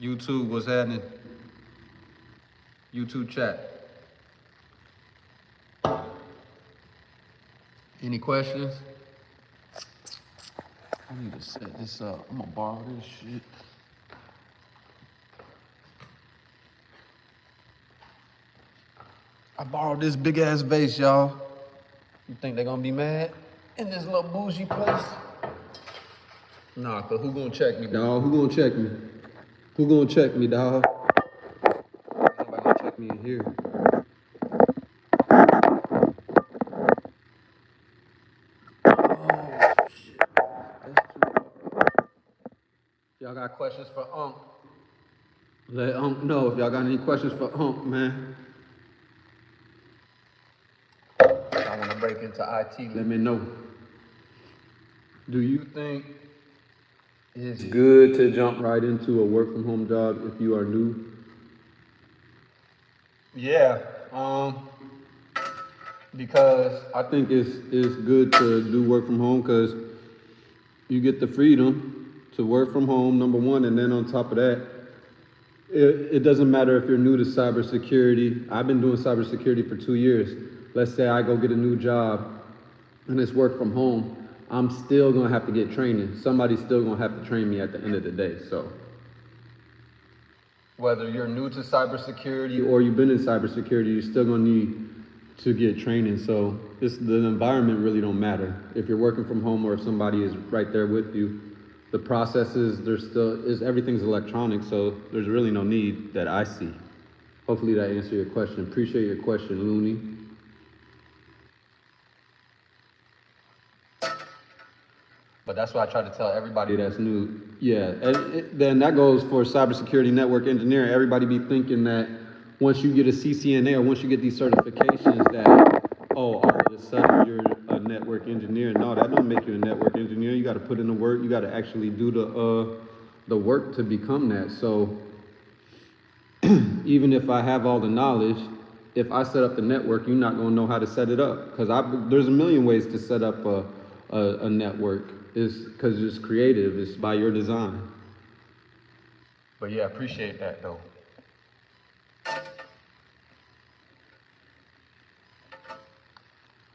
YouTube, what's happening? YouTube chat. Any questions? I need to set this up. I'm gonna borrow this shit. I borrowed this big ass vase, y'all. You think they gonna be mad in this little bougie place? Nah, cause who gonna check me, dog? Who gonna check me? Who gonna check me, dog? Nobody gonna check me in here. Oh shit, that's too far. Y'all got questions for Unc? Let Unc know if y'all got any questions for Unc, man. I want to break into IT. Let me know. Do you think it's good to jump right into a work from home job if you are new? Yeah, because I think it's good to do work from home because you get the freedom to work from home, number one, and then on top of that, it doesn't matter if you're new to cybersecurity. I've been doing cybersecurity for 2 years. Let's say I go get a new job and it's work from home. I'm still gonna have to get training. Somebody's still gonna have to train me at the end of the day. So whether you're new to cybersecurity or you've been in cybersecurity, you're still gonna need to get training. So the environment really don't matter. If you're working from home or if somebody is right there with you, the processes, everything's electronic, so there's really no need that I see. Hopefully that answered your question. Appreciate your question, Looney. But that's what I try to tell everybody that's new. Yeah, then that goes for cybersecurity network engineering. Everybody be thinking that once you get a CCNA or once you get these certifications that, oh, all of a sudden you're a network engineer. No, that don't make you a network engineer. You got to put in the work. You got to actually do the work to become that. So even if I have all the knowledge, if I set up the network, you're not going to know how to set it up. Because there's a million ways to set up a network. It's because it's creative. It's by your design. But yeah, appreciate that though.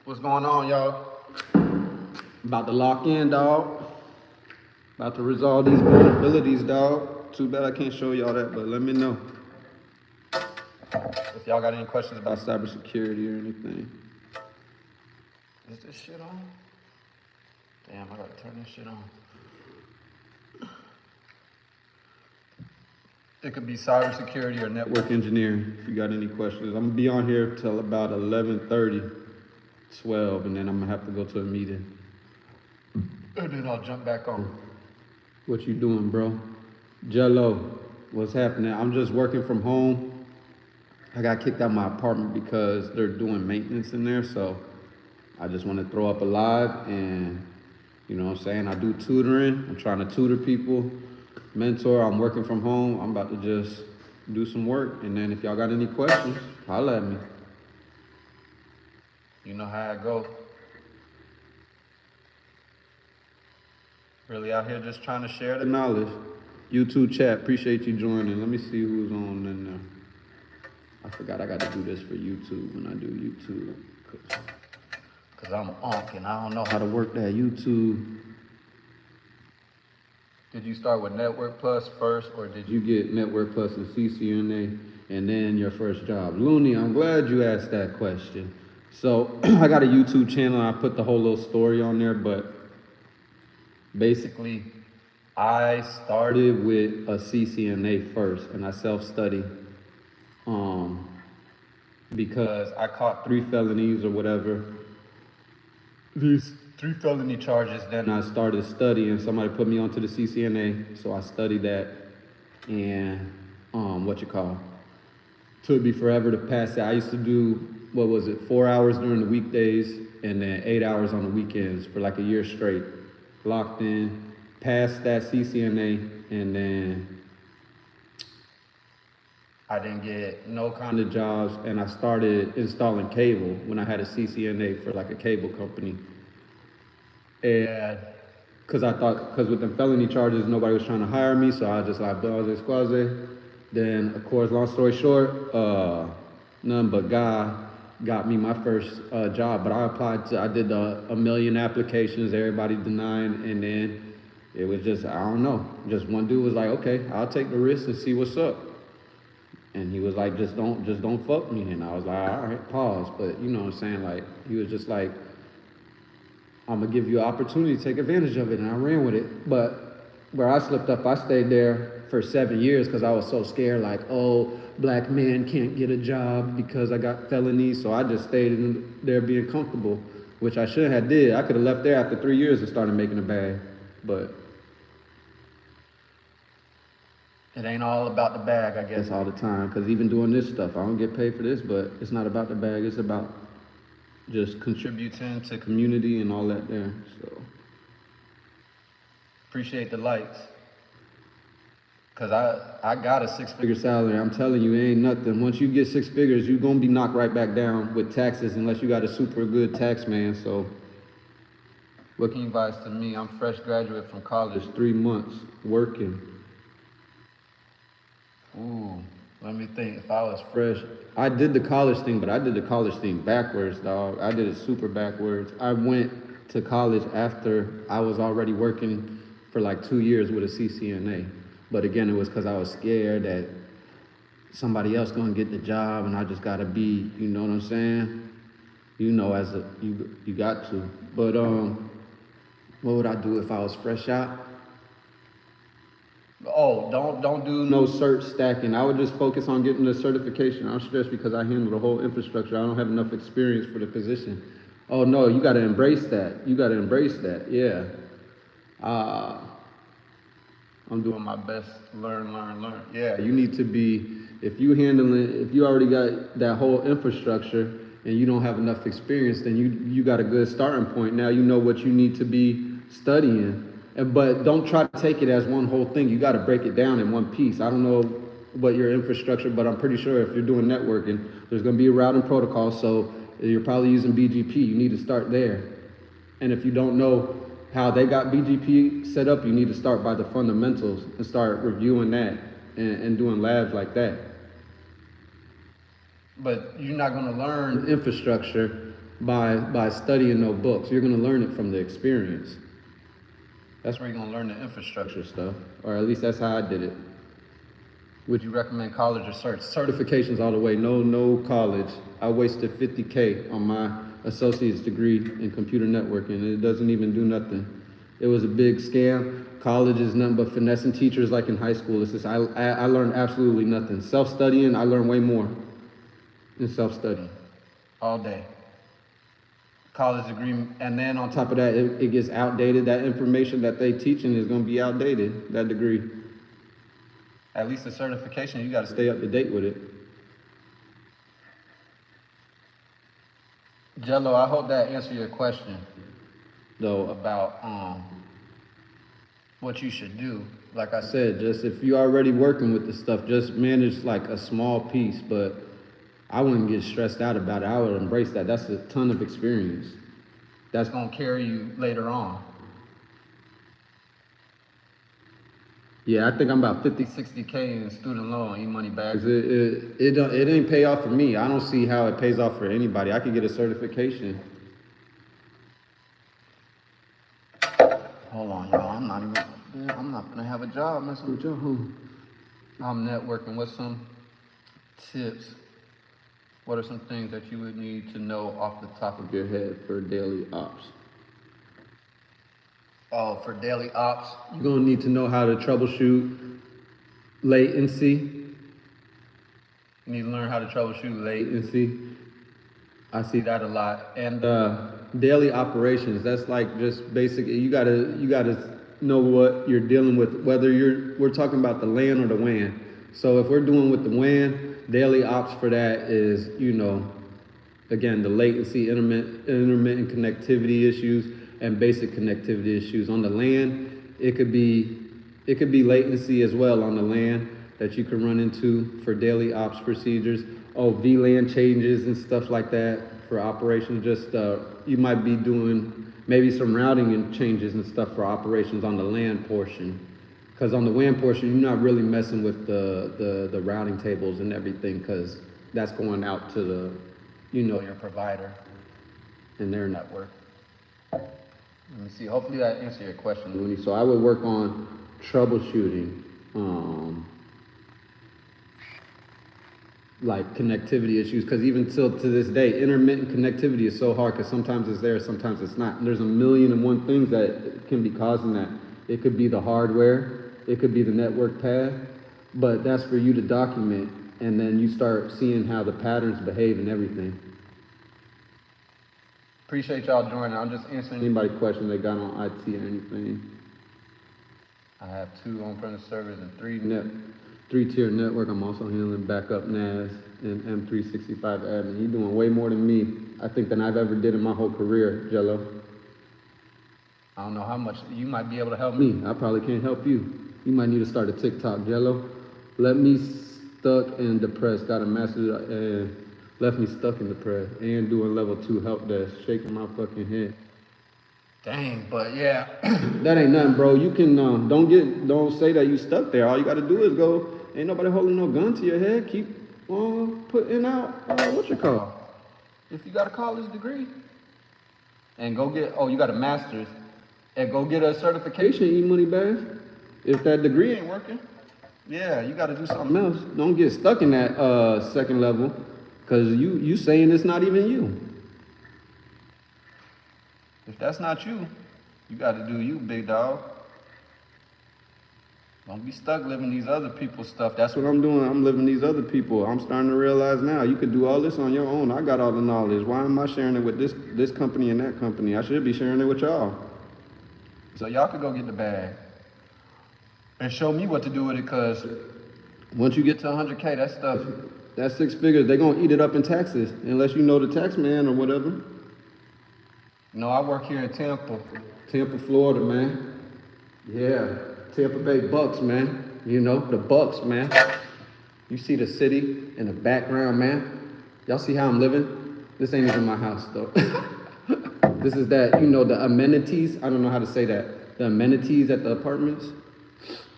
What's going on, y'all? About to lock in, dog. About to resolve these vulnerabilities, dog. Too bad I can't show y'all that, but let me know if y'all got any questions about cybersecurity or anything. Is this shit on? Damn, I gotta turn this shit on. It could be cybersecurity or network engineering if you got any questions. I'm gonna be on here till about 11:30, 12, and then I'm gonna have to go to a meeting. And then I'll jump back on. What you doing, bro? Jello, what's happening? I'm just working from home. I got kicked out of my apartment because they're doing maintenance in there, so I just want to throw up a live and, you know what I'm saying, I do tutoring. I'm trying to tutor people, mentor. I'm working from home. I'm about to just do some work, and then if y'all got any questions, holla at me. You know how I go. Really out here just trying to share the knowledge. YouTube chat, appreciate you joining. Let me see who's on in there. I forgot I got to do this for YouTube when I do YouTube. Cause I'm Unc and I don't know how to work that YouTube. Did you start with Network Plus first or did you get Network Plus and CCNA and then your first job? Looney, I'm glad you asked that question. So I got a YouTube channel and I put the whole little story on there, but basically I started with a CCNA first and I self-studied because I caught 3 felonies or whatever. These 3 felony charges, then I started studying. Somebody put me onto the CCNA, so I studied that and took me forever to pass it. I used to do, 4 hours during the weekdays and then 8 hours on the weekends for like a year straight. Locked in, passed that CCNA, and then I didn't get no kind of jobs, and I started installing cable when I had a CCNA for like a cable company. And because I thought, because with the felony charges, nobody was trying to hire me, so I just like blase squaze. Then, of course, long story short, none but God got me my first job. But I applied to, I did a million applications, everybody denying, and then it was just, I don't know, just one dude was like, okay, I'll take the risk and see what's up. And he was like, just don't fuck me. And I was like, all right, pause. But you know what I'm saying? Like, he was just like, I'm gonna give you an opportunity to take advantage of it. And I ran with it. But where I slipped up, I stayed there for 7 years because I was so scared, like, oh, black man can't get a job because I got felonies. So I just stayed in there being comfortable, which I should have did. I could have left there after 3 years and started making a bag. But it ain't all about the bag, I guess, all the time. Because even doing this stuff, I don't get paid for this, but it's not about the bag. It's about just contributing to community and all that there. So appreciate the likes. Because I got a 6-figure salary. I'm telling you, it ain't nothing. Once you get 6 figures, you're going to be knocked right back down with taxes unless you got a super good tax man. So what can you advise to me? I'm fresh graduate from college, 3 months working. Ooh, let me think. If I was fresh, I did the college thing, but I did the college thing backwards, dog. I did it super backwards. I went to college after I was already working for like 2 years with a CCNA. But again, it was because I was scared that somebody else gonna get the job and I just gotta be, you know what I'm saying? You know, as a, you got to. But what would I do if I was fresh out? Oh, don't do no cert stacking. I would just focus on getting the certification. I'm stressed because I handle the whole infrastructure. I don't have enough experience for the position. Oh no, you gotta embrace that. You gotta embrace that, yeah. I'm doing my best, learn. Yeah, you need to be, if you already got that whole infrastructure and you don't have enough experience, then you got a good starting point. Now you know what you need to be studying. But don't try to take it as one whole thing. You got to break it down in one piece. I don't know what your infrastructure, but I'm pretty sure if you're doing networking, there's going to be a routing protocol. So you're probably using BGP. You need to start there. And if you don't know how they got BGP set up, you need to start by the fundamentals and start reviewing that and doing labs like that. But you're not going to learn infrastructure by studying no books. You're going to learn it from the experience. That's where you're going to learn the infrastructure stuff, or at least that's how I did it. Would you recommend college or cert? Certifications all the way, no college. I wasted $50K on my associate's degree in computer networking, and it doesn't even do nothing. It was a big scam. College is nothing but finessing teachers like in high school. It's just, I learned absolutely nothing. Self-studying, I learned way more in self-studying all day. College degree, and then on top of that, it gets outdated. That information that they teaching is going to be outdated, that degree. At least the certification, you got to stay up to date with it. Jello, I hope that answered your question, though, about what you should do. Like I said, just if you're already working with the stuff, just manage like a small piece, but I wouldn't get stressed out about it. I would embrace that. That's a ton of experience. That's going to carry you later on. Yeah, I think I'm about 50, 60K in student loan, e-money bags. It ain't pay off for me. I don't see how it pays off for anybody. I could get a certification. Hold on, y'all. I'm not gonna have a job messing with y'all. I'm networking with some tips. What are some things that you would need to know off the top of your head for daily ops? Oh, for daily ops, you're gonna need to know how to troubleshoot latency. You need to learn how to troubleshoot latency. I see that a lot. And daily operations, that's like just basic. You gotta know what you're dealing with, whether we're talking about the LAN or the WAN. So if we're doing with the WAN, daily ops for that is, you know, again, the latency, intermittent connectivity issues, and basic connectivity issues. On the LAN, it could be latency as well on the LAN that you can run into for daily ops procedures. Oh, VLAN changes and stuff like that for operations. Just you might be doing maybe some routing and changes and stuff for operations on the LAN portion. Because on the WAN portion, you're not really messing with the routing tables and everything, because that's going out to the, your provider and their network. Let me see, hopefully that answered your question, Looney. So I would work on troubleshooting, like connectivity issues, because even till to this day, intermittent connectivity is so hard, because sometimes it's there, sometimes it's not. And there's a million and one things that can be causing that. It could be the hardware, it could be the network path, but that's for you to document, and then you start seeing how the patterns behave and everything. Appreciate y'all joining. I'm just answering anybody questions they got on IT or anything. I have 2 on-premise servers and 3-tier network. I'm also handling backup NAS and M365 admin. You're doing way more than me, I think, than I've ever did in my whole career, Jello. I don't know how much you might be able to help me. I probably can't help you. You might need to start a TikTok, Jello. Let me stuck and depressed. Got a master and left me stuck and depressed. And doing level 2 help desk, shaking my fucking head. Dang, but yeah, that ain't nothing, bro. You can don't say that you stuck there. All you gotta do is go. Ain't nobody holding no gun to your head. Keep putting out what you call. If you got a college degree, and go get you got a master's, and go get a certification, E-Money Bass. If that degree ain't working, yeah, you got to do something else. Don't get stuck in that second level, because you saying it's not even you. If that's not you, you got to do you, big dog. Don't be stuck living these other people's stuff. That's what I'm doing. I'm living these other people. I'm starting to realize now you could do all this on your own. I got all the knowledge. Why am I sharing it with this company and that company? I should be sharing it with y'all. So y'all could go get the bag and show me what to do with it, because once you get to 100K, that stuff, that's 6 figures. They're going to eat it up in taxes, unless you know the tax man or whatever. I work here in Tampa, Florida, man. Yeah, Tampa Bay Bucks, man. The Bucks, man. You see the city in the background, man. Y'all see how I'm living? This ain't even my house, though. This is that, the amenities. I don't know how to say that. The amenities at the apartments.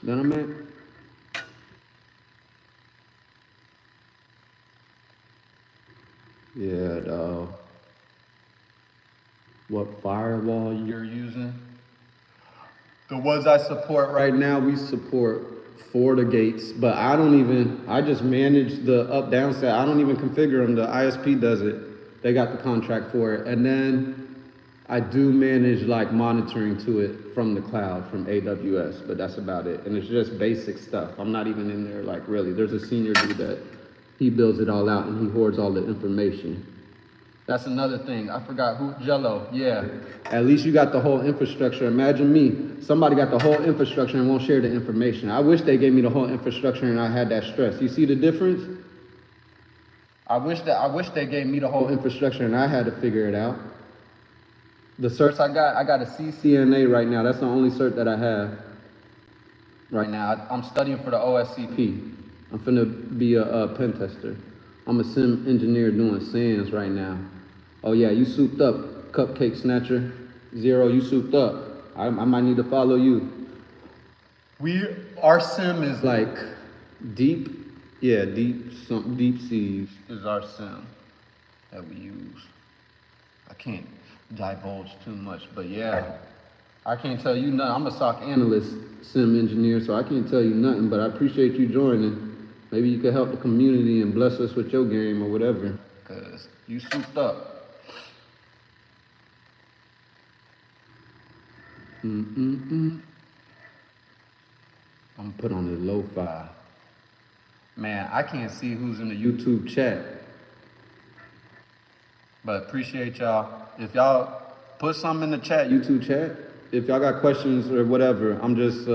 That I'm at. Yeah, dog. What firewall you're using? The ones I support right now, we support FortiGates, but I just manage the up-down set. I don't even configure them. The ISP does it. They got the contract for it. And then I do manage like monitoring to it from the cloud, from AWS, but that's about it. And it's just basic stuff. I'm not even in there like really. There's a senior dude that he builds it all out and he hoards all the information. That's another thing. I forgot who, Jello, yeah. At least you got the whole infrastructure. Imagine me, somebody got the whole infrastructure and won't share the information. I wish they gave me the whole infrastructure and I had that stress. You see the difference? I wish they gave me the whole infrastructure and I had to figure it out. The certs I got a CCNA right now. That's the only cert that I have right now. I'm studying for the OSCP. I'm finna be a pen tester. I'm a sim engineer doing SANS right now. Oh yeah, you souped up, Cupcake Snatcher. Zero, you souped up. I might need to follow you. Our sim is like deep seas is our sim that we use. I can't divulge too much, but yeah, I can't tell you nothing. I'm a SOC analyst, sim engineer, so I can't tell you nothing, but I appreciate you joining. Maybe you could help the community and bless us with your game or whatever, because you souped up. I'm gonna put on the lo-fi. Man, I can't see who's in the YouTube chat, but appreciate y'all. If y'all put something in the chat, YouTube chat, if y'all got questions or whatever, I'm just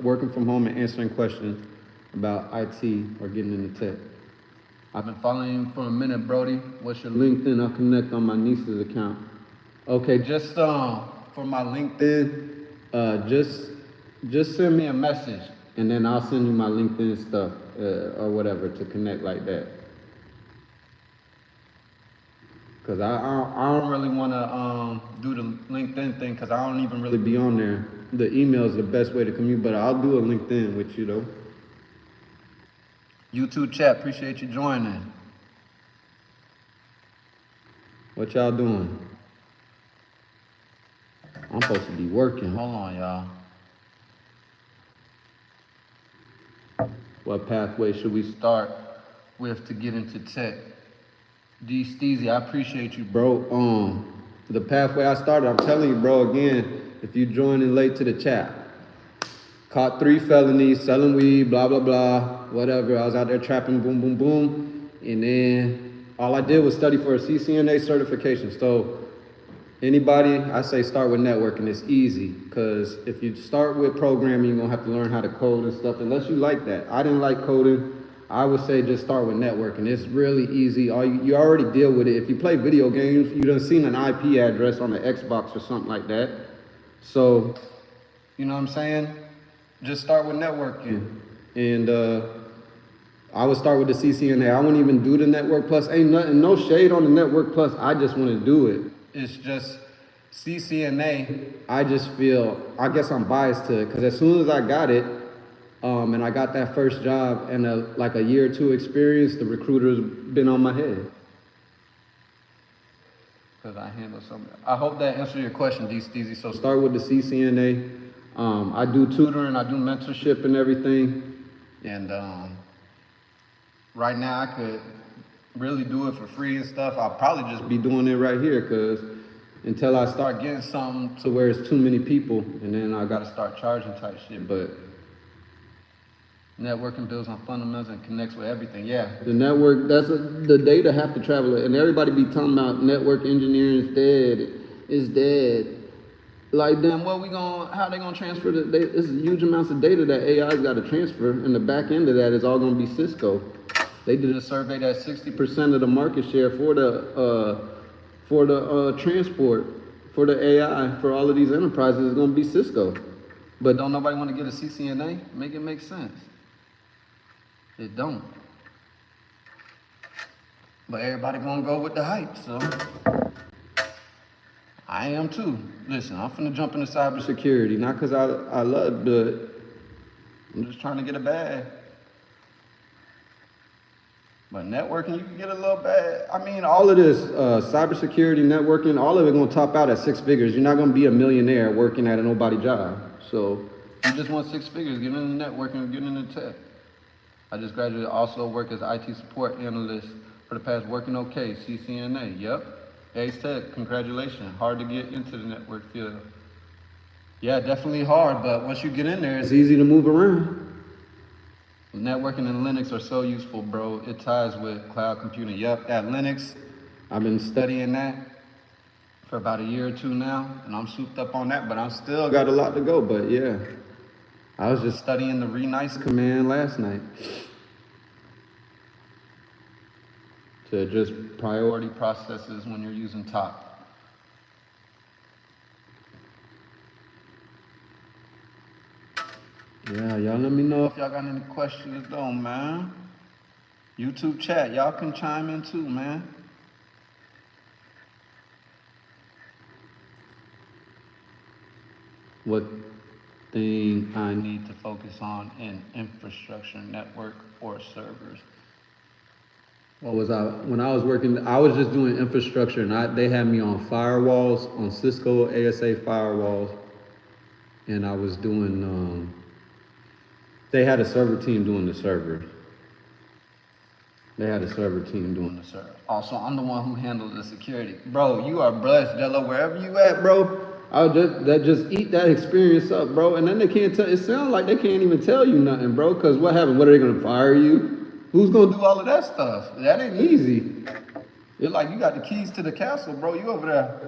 working from home and answering questions about IT or getting into tech. I've been following you for a minute, Brody. What's your LinkedIn? I'll connect on my niece's account. Okay, just for my LinkedIn, just send me a message and then I'll send you my LinkedIn stuff or whatever to connect like that. Cause I don't really want to do the LinkedIn thing, cause I don't even really be on there. The email is the best way to commute, but I'll do a LinkedIn with you though. YouTube chat, appreciate you joining. What y'all doing? I'm supposed to be working. Hold on, y'all. What pathway should we start with to get into tech? D Steezy, I appreciate you, bro. The pathway I started, I'm telling you, bro, again, if you joining late to the chat, caught 3 felonies, selling weed, blah, blah, blah, whatever. I was out there trapping, boom, boom, boom. And then all I did was study for a CCNA certification. So anybody, I say start with networking. It's easy, because if you start with programming, you're going to have to learn how to code and stuff, unless you like that. I didn't like coding. I would say just start with networking. It's really easy. You already deal with it. If you play video games, you done seen an IP address on the Xbox or something like that. So, you know what I'm saying? Just start with networking. And I would start with the CCNA. I wouldn't even do the Network Plus. Ain't nothing, no shade on the Network Plus. I just want to do it. It's just CCNA. I just feel, I guess I'm biased to it, because as soon as I got it, and I got that first job and like a year or 2 experience, the recruiter's been on my head. Because I handle something. I hope that answered your question, D Steezy. So start with the CCNA. I do tutoring, I do mentorship and everything. And right now I could really do it for free and stuff. I'll probably just be doing it right here, because until I start getting something to where it's too many people, and then I got to start charging type shit. But networking builds on fundamentals and connects with everything. Yeah, the network, the data have to travel it. And everybody be talking about network engineering is dead. It's dead. Like, then how they gonna transfer the data? This is huge amounts of data that AI's got to transfer, and the back end of that is all gonna be Cisco. They did a survey that 60% of the market share for the transport, for the AI, for all of these enterprises is gonna be Cisco. But don't nobody want to get a CCNA? Make it make sense. It don't. But everybody gonna go with the hype, so I am too. Listen, I'm finna jump into cybersecurity, not because I love it, but I'm just trying to get a bag. But networking, you can get a little bag. I mean, all of this, cybersecurity, networking, all of it gonna top out at 6 figures. You're not gonna be a millionaire working at a nobody job. So you just want 6 figures, get into networking, get into tech. I just graduated, also work as IT support analyst for the past working okay, CCNA, yep. Ace Tech, congratulations. Hard to get into the network field. Yeah, definitely hard, but once you get in there, it's easy to move around. Networking and Linux are so useful, bro. It ties with cloud computing. Yep, that Linux, I've been studying that for about a year or 2 now, and I'm souped up on that, but I'm still got a lot to go, but yeah. I was just studying the renice command last night to just priority processes when you're using top. Yeah, y'all let me know if y'all got any questions though, man. YouTube chat, y'all can chime in too, man. What thing I need to focus on in infrastructure, network, or servers? When I was working, I was just doing infrastructure, and they had me on firewalls, on Cisco ASA firewalls, and I was doing, they had a server team doing the servers. Also, I'm the one who handles the security. Bro, you are blessed, Jello, wherever you at, bro. Just eat that experience up, bro. And then they can't tell, it sounds like they can't even tell you nothing, bro, because what happened? What, are they gonna fire you? Who's gonna do all of that stuff? That ain't easy. It's like you got the keys to the castle, bro. You over there.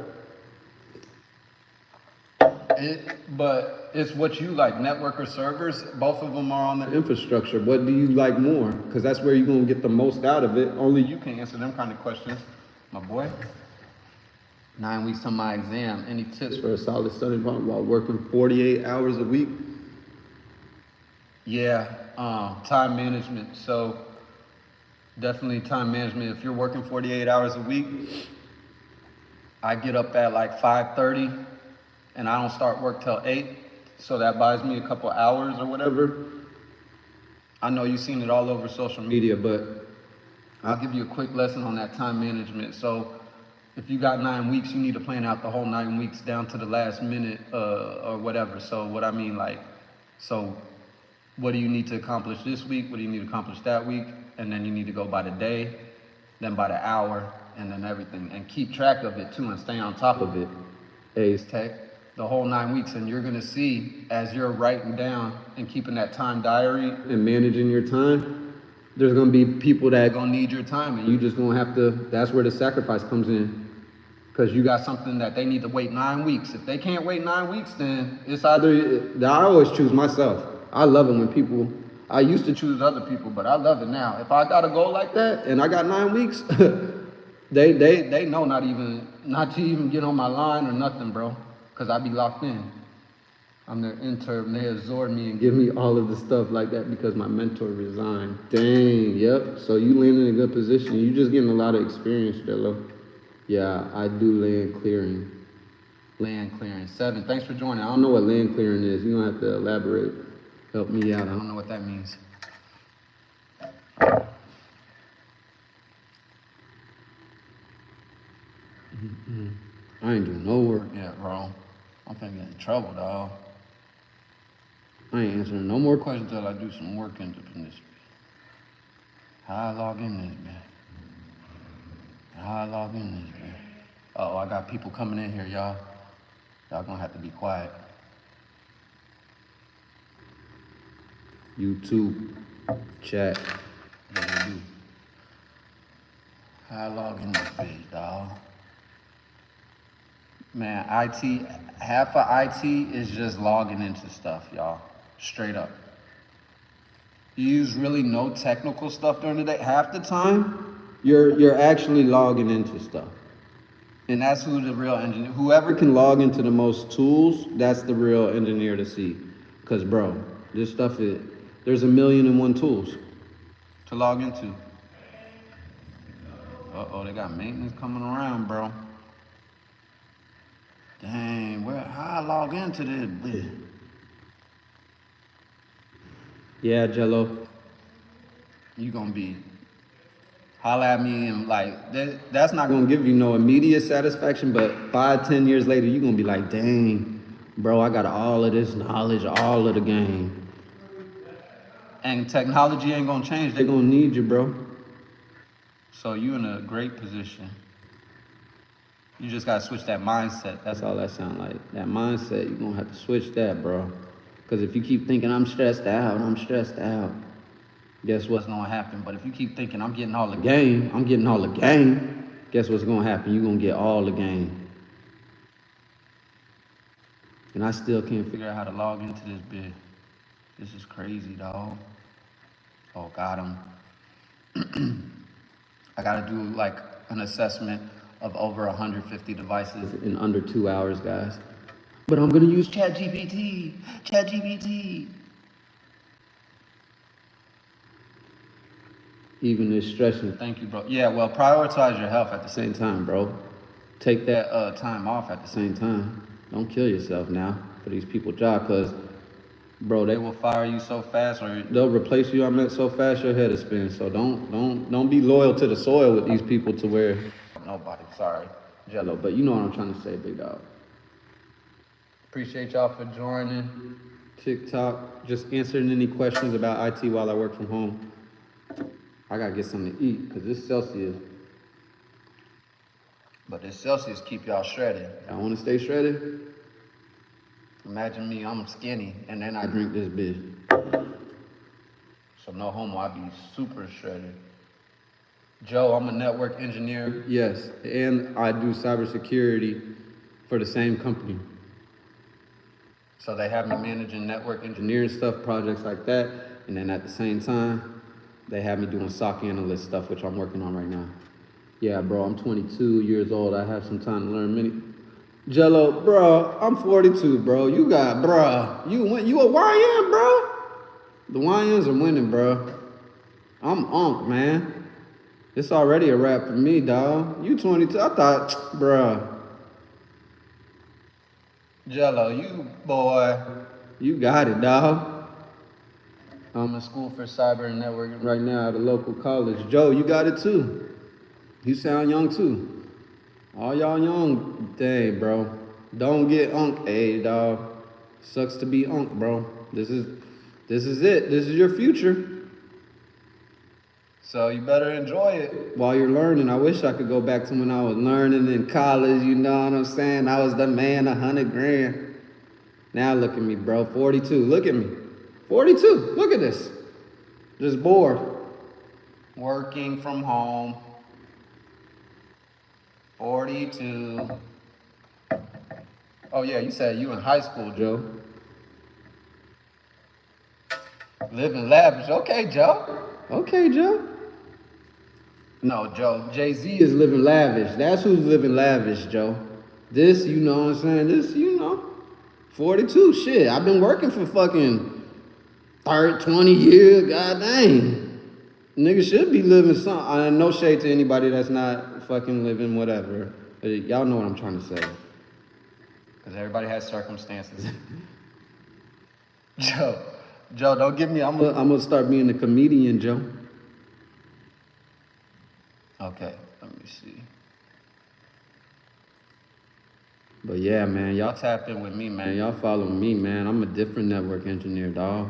But it's what you like, network or servers. Both of them are on the infrastructure. What do you like more? Because that's where you're gonna get the most out of it. Only you can answer them kind of questions, my boy. 9 weeks to my exam. Any tips for a solid study environment while working 48 hours a week? Yeah, time management. So definitely time management. If you're working 48 hours a week, I get up at like 5:30 and I don't start work till 8. So that buys me a couple hours or whatever. I know you've seen it all over social media, but I'll give you a quick lesson on that time management. So if you got 9 weeks, you need to plan out the whole 9 weeks down to the last minute or whatever. So what I mean, like, so what do you need to accomplish this week? What do you need to accomplish that week? And then you need to go by the day, then by the hour, and then everything. And keep track of it too and stay on top of it. A's Tech, the whole 9 weeks. And you're gonna see as you're writing down and keeping that time diary and managing your time, there's gonna be people that are gonna need your time and you just gonna have to, that's where the sacrifice comes in. Because you got something that they need to wait 9 weeks. If they can't wait 9 weeks, then it's either, I always choose myself. I love it when people, I used to choose other people, but I love it now. If I got a goal like that and I got 9 weeks, they know not to even get on my line or nothing, bro. Because I be locked in. I'm their intern, they absorb me and give me all of the stuff like that because my mentor resigned. Dang, yep. So you land in a good position. You just getting a lot of experience, Jello. Yeah, I do land clearing. Land clearing. 7, thanks for joining. I don't know what land clearing is. You're gonna have to elaborate. Help me out. I don't know what that means. I ain't doing no work yet, bro. I'm finna get in trouble, dog. I ain't answering no more questions until I do some work into this. How I log in this, man? How I log in this, man? Uh-oh, I got people coming in here, y'all. Y'all gonna have to be quiet. YouTube, chat, what we do. How I log in this bitch, dog. Man, IT, half of IT is just logging into stuff, y'all. Straight up. You use really no technical stuff during the day. Half the time, you're actually logging into stuff. And that's who the real engineer, whoever can log into the most tools, that's the real engineer to see. Because, bro, this stuff is, there's 1,000,001 tools to log into. Uh-oh, they got maintenance coming around, bro. Dang, how I log into this? Yeah, Jello. You gonna be, holla at me and like, that's not gonna give you no immediate satisfaction, but 5, 10 years later, you gonna be like, dang, bro, I got all of this knowledge, all of the game. And technology ain't gonna change, they gonna need you, bro. So you in a great position. You just gotta switch that mindset. That's all that sound like. That mindset, you're gonna have to switch that, bro. Because if you keep thinking, I'm stressed out, guess what's gonna happen? But if you keep thinking, I'm getting all the game, guess what's gonna happen? You're gonna get all the game. And I still can't figure out how to log into this bit. This is crazy, dog. Oh, got him. I gotta do like an assessment of over 150 devices in under 2 hours, guys. But I'm gonna use ChatGPT. Even is stressing. Thank you, bro. Yeah, well, prioritize your health at the same time, bro. Take that time off at the same time. Don't kill yourself now for these people's job, because, bro, they will fire you so fast, or they'll replace you. I meant so fast your head is spinning. So don't be loyal to the soil with these people to where nobody. Sorry, Jello, but you know what I'm trying to say, big dog. Appreciate y'all for joining. TikTok, just answering any questions about IT while I work from home. I gotta get something to eat because this Celsius. But this Celsius keep y'all shredded. I want to stay shredded. Imagine me, I'm skinny, and then I drink this bitch. So no homo, I be super shredded. Joe, I'm a network engineer. Yes, and I do cybersecurity for the same company. So they have me managing network engineering stuff, projects like that, and then at the same time, they have me doing SOC analyst stuff, which I'm working on right now. Yeah, bro, I'm 22 years old. I have some time to learn many. Jello, bro, I'm 42, bro. You a YN, bro. The YNs are winning, bro. I'm Unc, man. It's already a wrap for me, dog. You 22, I thought, bro. Jello, you got it, dog. I'm in school for cyber and networking right now at a local college. Joe, you got it too. You sound young too. All y'all young. Dang, bro. Don't get unk, hey, dog. Sucks to be unk, bro. This is it. This is your future. So you better enjoy it while you're learning. I wish I could go back to when I was learning in college, you know what I'm saying? I was the man, 100 grand. Now look at me, bro, 42, look at me. 42, look at this. Just bored. Working from home. 42. Oh yeah, you said you in high school, Joe. Living lavish, okay, Joe. Okay, Joe. No, Joe, Jay-Z is living lavish. That's who's living lavish, Joe. This, you know what I'm saying? This, 42, shit. I've been working for fucking 30, 20 years, god dang. Niggas should be living some. No shade to anybody that's not fucking living whatever. Y'all know what I'm trying to say. Because everybody has circumstances. Joe, don't give me, I'm gonna start being a comedian, Joe. Okay, let me see. But yeah, man, y'all tap in with me, man. Y'all follow me, man. I'm a different network engineer, dog.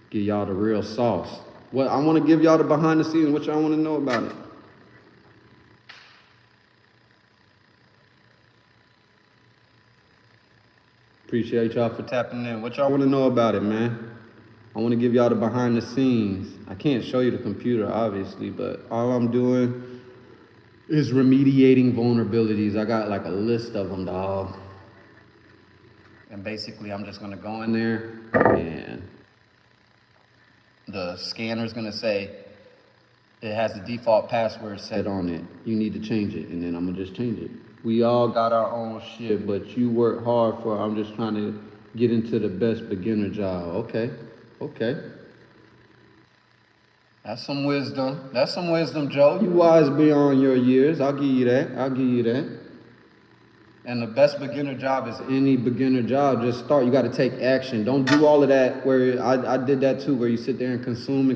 Give y'all the real sauce. What I want to give y'all the behind the scenes, what y'all want to know about it. Appreciate y'all for tapping in. What y'all want to know about it, man? I want to give y'all the behind the scenes. I can't show you the computer, obviously, but all I'm doing is remediating vulnerabilities. I got like a list of them, dog. And basically, I'm just going to go in there and the scanner's going to say it has the default password set on it. You need to change it, and then I'm going to just change it. We all got our own shit, but you work hard for it. I'm just trying to get into the best beginner job. Okay. That's some wisdom. Joe. You wise beyond your years. I'll give you that. And the best beginner job is any beginner job. Just start. You got to take action. Don't do all of that where I did that too, where you sit there and consume.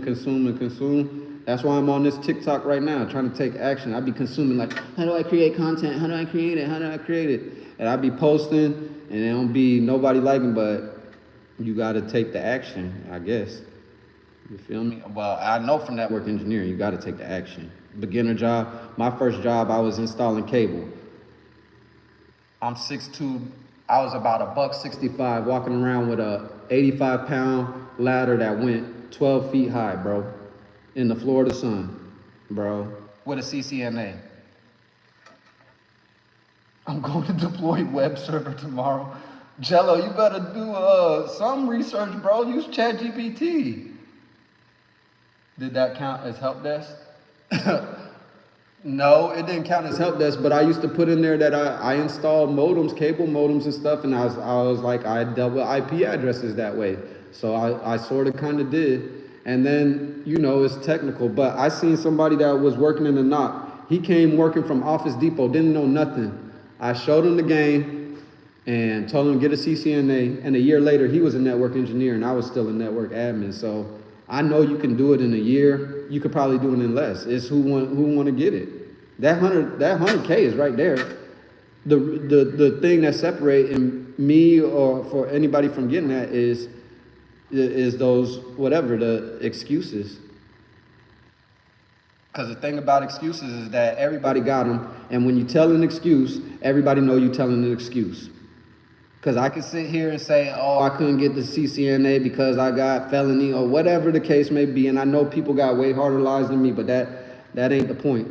That's why I'm on this TikTok right now, trying to take action. I be consuming like, how do I create content? How do I create it? And I be posting, and it don't be nobody liking, but you got to take the action, I guess. You feel me? Well, I know from network engineering, you got to take the action. Beginner job. My first job, I was installing cable. I'm 6'2". I was about $165, walking around with a 85-pound ladder that went 12 feet high, bro. In the Florida sun, bro. With a CCNA. I'm going to deploy web server tomorrow. Jello, you better do some research, bro. Use ChatGPT. Did that count as help desk? No, it didn't count as help desk, but I used to put in there that I installed modems, cable modems and stuff, and I was like, I dealt with IP addresses that way. So I sort of kind of did. And then, it's technical, but I seen somebody that was working in the NOC. He came working from Office Depot, didn't know nothing. I showed him the game and told him to get a CCNA, and a year later, he was a network engineer, and I was still a network admin. So I know you can do it in a year. You could probably do it in less. It's who want to get it. That 100K is right there. The thing that's separating me or for anybody from getting that is those, the excuses. Because the thing about excuses is that everybody got them, and when you tell an excuse, everybody know you telling an excuse. Because I can sit here and say, I couldn't get the CCNA because I got felony or whatever the case may be, and I know people got way harder lives than me, but that ain't the point.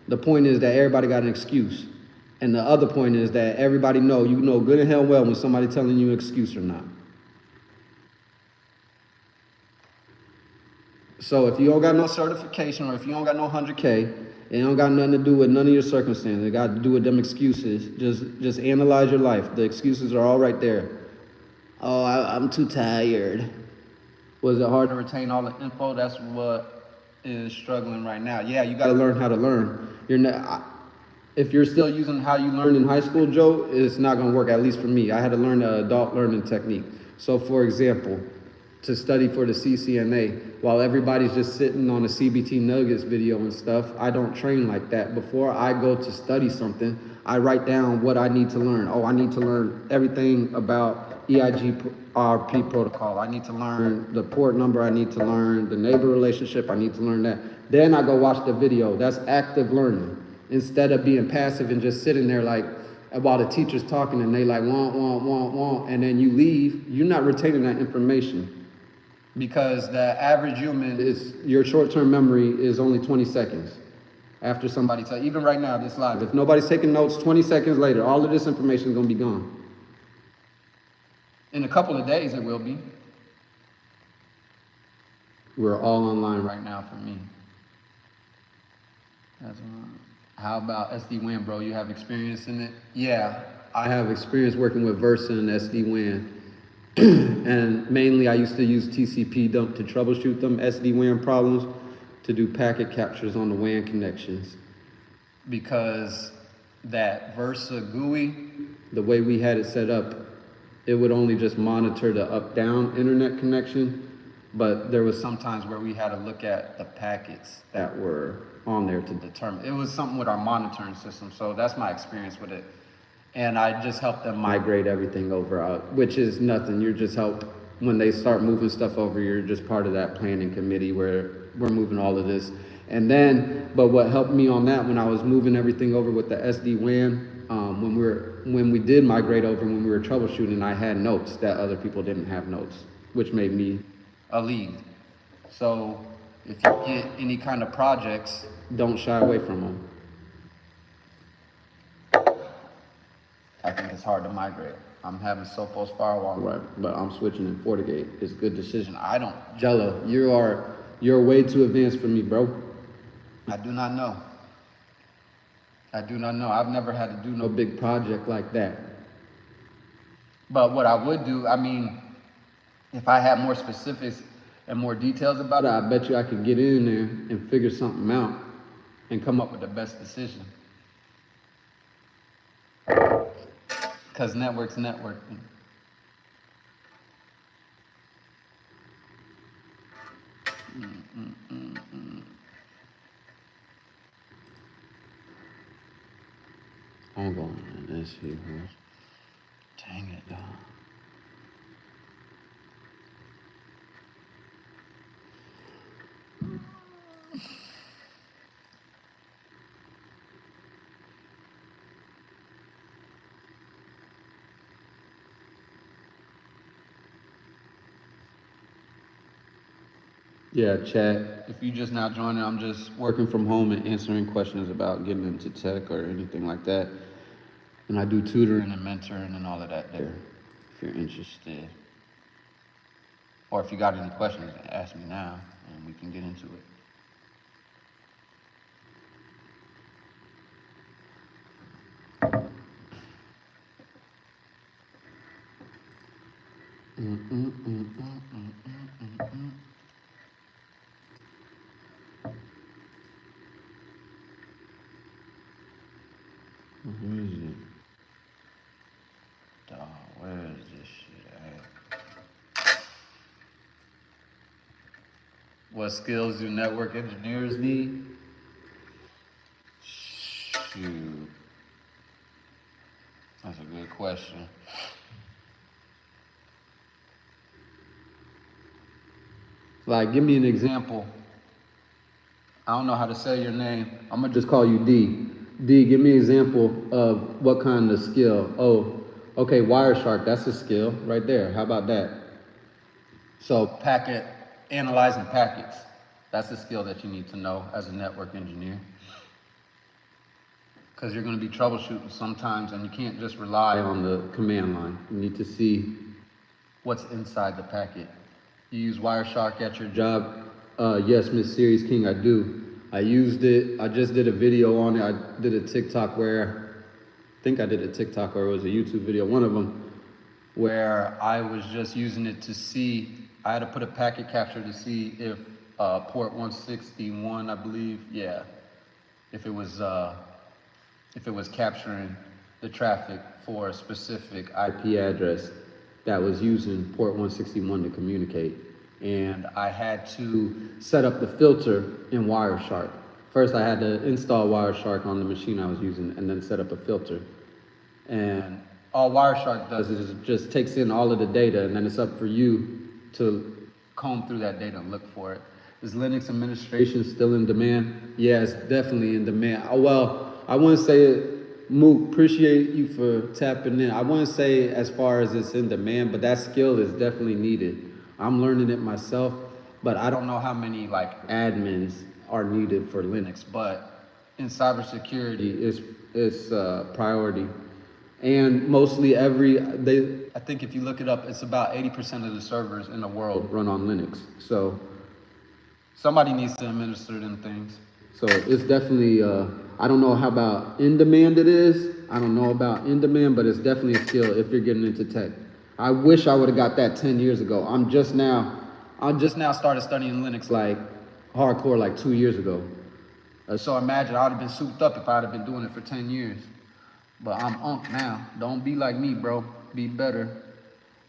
The point is that everybody got an excuse. And the other point is that everybody you know good and hell well when somebody telling you an excuse or not. So if you don't got no certification or if you don't got no 100K, it don't got nothing to do with none of your circumstances. It got to do with them excuses. Just analyze your life. The excuses are all right there. Oh, I'm too tired. Was it hard to retain all the info? That's what is struggling right now. Yeah, you got to learn how to learn. if you're still using how you learned in high school, Joe, it's not going to work, at least for me. I had to learn an adult learning technique. So, for example, to study for the CCNA, while everybody's just sitting on a CBT Nuggets video and stuff, I don't train like that. Before I go to study something, I write down what I need to learn. Oh, I need to learn everything about EIGRP protocol. I need to learn the port number. I need to learn the neighbor relationship. I need to learn that. Then I go watch the video. That's active learning. Instead of being passive and just sitting there like, while the teacher's talking and they like, want, and then you leave, you're not retaining that information. Because the average human is, your short-term memory is only 20 seconds. After somebody tells, even right now, this live, if nobody's taking notes, 20 seconds later, all of this information is gonna be gone. In a couple of days, it will be. We're all online right now for me. How about SD-WAN, bro? You have experience in it? Yeah, I have experience working with Versa and SD-WAN. And mainly I used to use TCP dump to troubleshoot them SD-WAN problems, to do packet captures on the WAN connections. Because that Versa GUI, the way we had it set up, it would only just monitor the up-down internet connection, but there was some times where we had to look at the packets that were on there to determine. It was something with our monitoring system, so that's my experience with it. And I just helped them migrate everything over, which is nothing. You're just help, when they start moving stuff over, you're just part of that planning committee where we're moving all of this. And then, but what helped me on that, when I was moving everything over with the SD-WAN, when we did migrate over, when we were troubleshooting, I had notes that other people didn't have notes, which made me a lead. So if you get any kind of projects, don't shy away from them. I think it's hard to migrate. I'm having Sophos firewall, right? But I'm switching in FortiGate. It's a good decision. I don't. Jello, you're way too advanced for me, bro. I do not know. I do not know. I've never had to do no big project like that. But what I would do, I mean, if I had more specifics and more details about it, I bet you I could get in there and figure something out and come up with the best decision. Because network's networking. I'm going to this here. Dang it, dog. Yeah, chat. If you just now joining, I'm just working from home and answering questions about getting into tech or anything like that. And I do tutoring and mentoring and all of that there, if you're interested. Or if you got any questions, ask me now and we can get into it. Where is it? Dog, where is this shit at? What skills do network engineers need? Shoot. That's a good question. Like, give me an example. I don't know how to say your name. I'm gonna just call you D. D, give me an example of what kind of skill. Oh, okay, Wireshark, that's a skill right there. How about that? So packet, analyzing packets. That's a skill that you need to know as a network engineer. Because you're gonna be troubleshooting sometimes and you can't just rely on the command line. You need to see what's inside the packet. You use Wireshark at your job? Yes, Miss Series King, I do. I used it. I just did a video on it. I did a TikTok where, I think I did a TikTok or it was a YouTube video, one of them, where I was just using it to see, I had to put a packet capture to see if port 161, I believe, yeah, if it was if it was capturing the traffic for a specific IP address that was using port 161 to communicate. And I had to set up the filter in Wireshark. First, I had to install Wireshark on the machine I was using and then set up a filter. And all Wireshark does is it just takes in all of the data, and then it's up for you to comb through that data and look for it. Is Linux administration still in demand? Yeah, it's definitely in demand. Well, I wouldn't say it, Mook, appreciate you for tapping in. I wouldn't say as far as it's in demand, but that skill is definitely needed. I'm learning it myself, but I don't know how many like admins are needed for Linux, but in cybersecurity, it's a priority. And mostly I think if you look it up, it's about 80% of the servers in the world run on Linux. So somebody needs to administer them things. So it's definitely, I don't know how about in demand it is. I don't know about in demand, but it's definitely a skill if you're getting into tech. I wish I would have got that 10 years ago. I just now started studying Linux like hardcore like 2 years ago. So imagine I would have been souped up if I'd have been doing it for 10 years. But I'm now. Don't be like me, bro. Be better.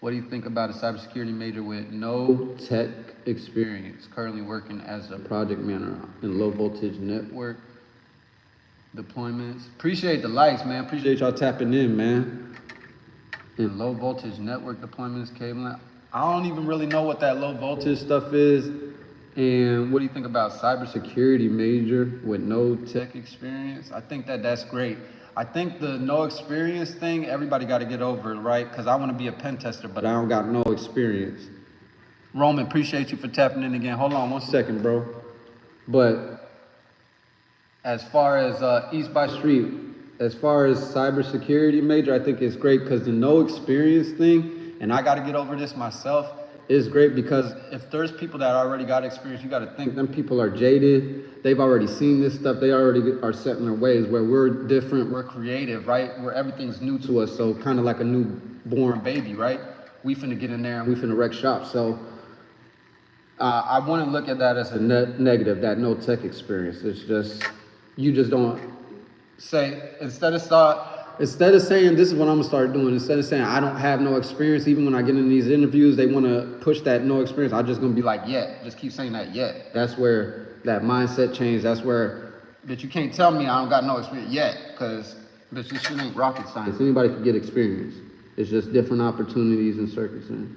What do you think about a cybersecurity major with no tech experience? Currently working as a project manager in low voltage network deployments. Appreciate the likes, man. Appreciate y'all tapping in, man. In low voltage network deployments, cabling. I don't even really know what that low voltage stuff is. And what do you think about cybersecurity major with no tech experience? I think that's great. I think the no experience thing, everybody got to get over, right? Because I want to be a pen tester, but I don't got no experience. Roman, appreciate you for tapping in again. Hold on 1 second, bro. But as far as East by Street, as far as cybersecurity major, I think it's great because the no experience thing, and I got to get over this myself, is great because if there's people that already got experience, you got to think them people are jaded. They've already seen this stuff. They already are set in their ways where we're different, we're creative, right? Where everything's new to us. So kind of like a newborn baby, right? We finna get in there and we finna wreck shop. So I want to look at that as a negative, that no tech experience. It's just, you just don't say, instead of saying this is what I'm gonna start doing, instead of saying I don't have no experience, even when I get in these interviews, they wanna push that no experience. I'm just gonna be like, yeah, just keep saying that, yeah. That's where that mindset change, that's where, that you can't tell me I don't got no experience yet, because this shit ain't rocket science. Anybody can get experience. It's just different opportunities and circumstances.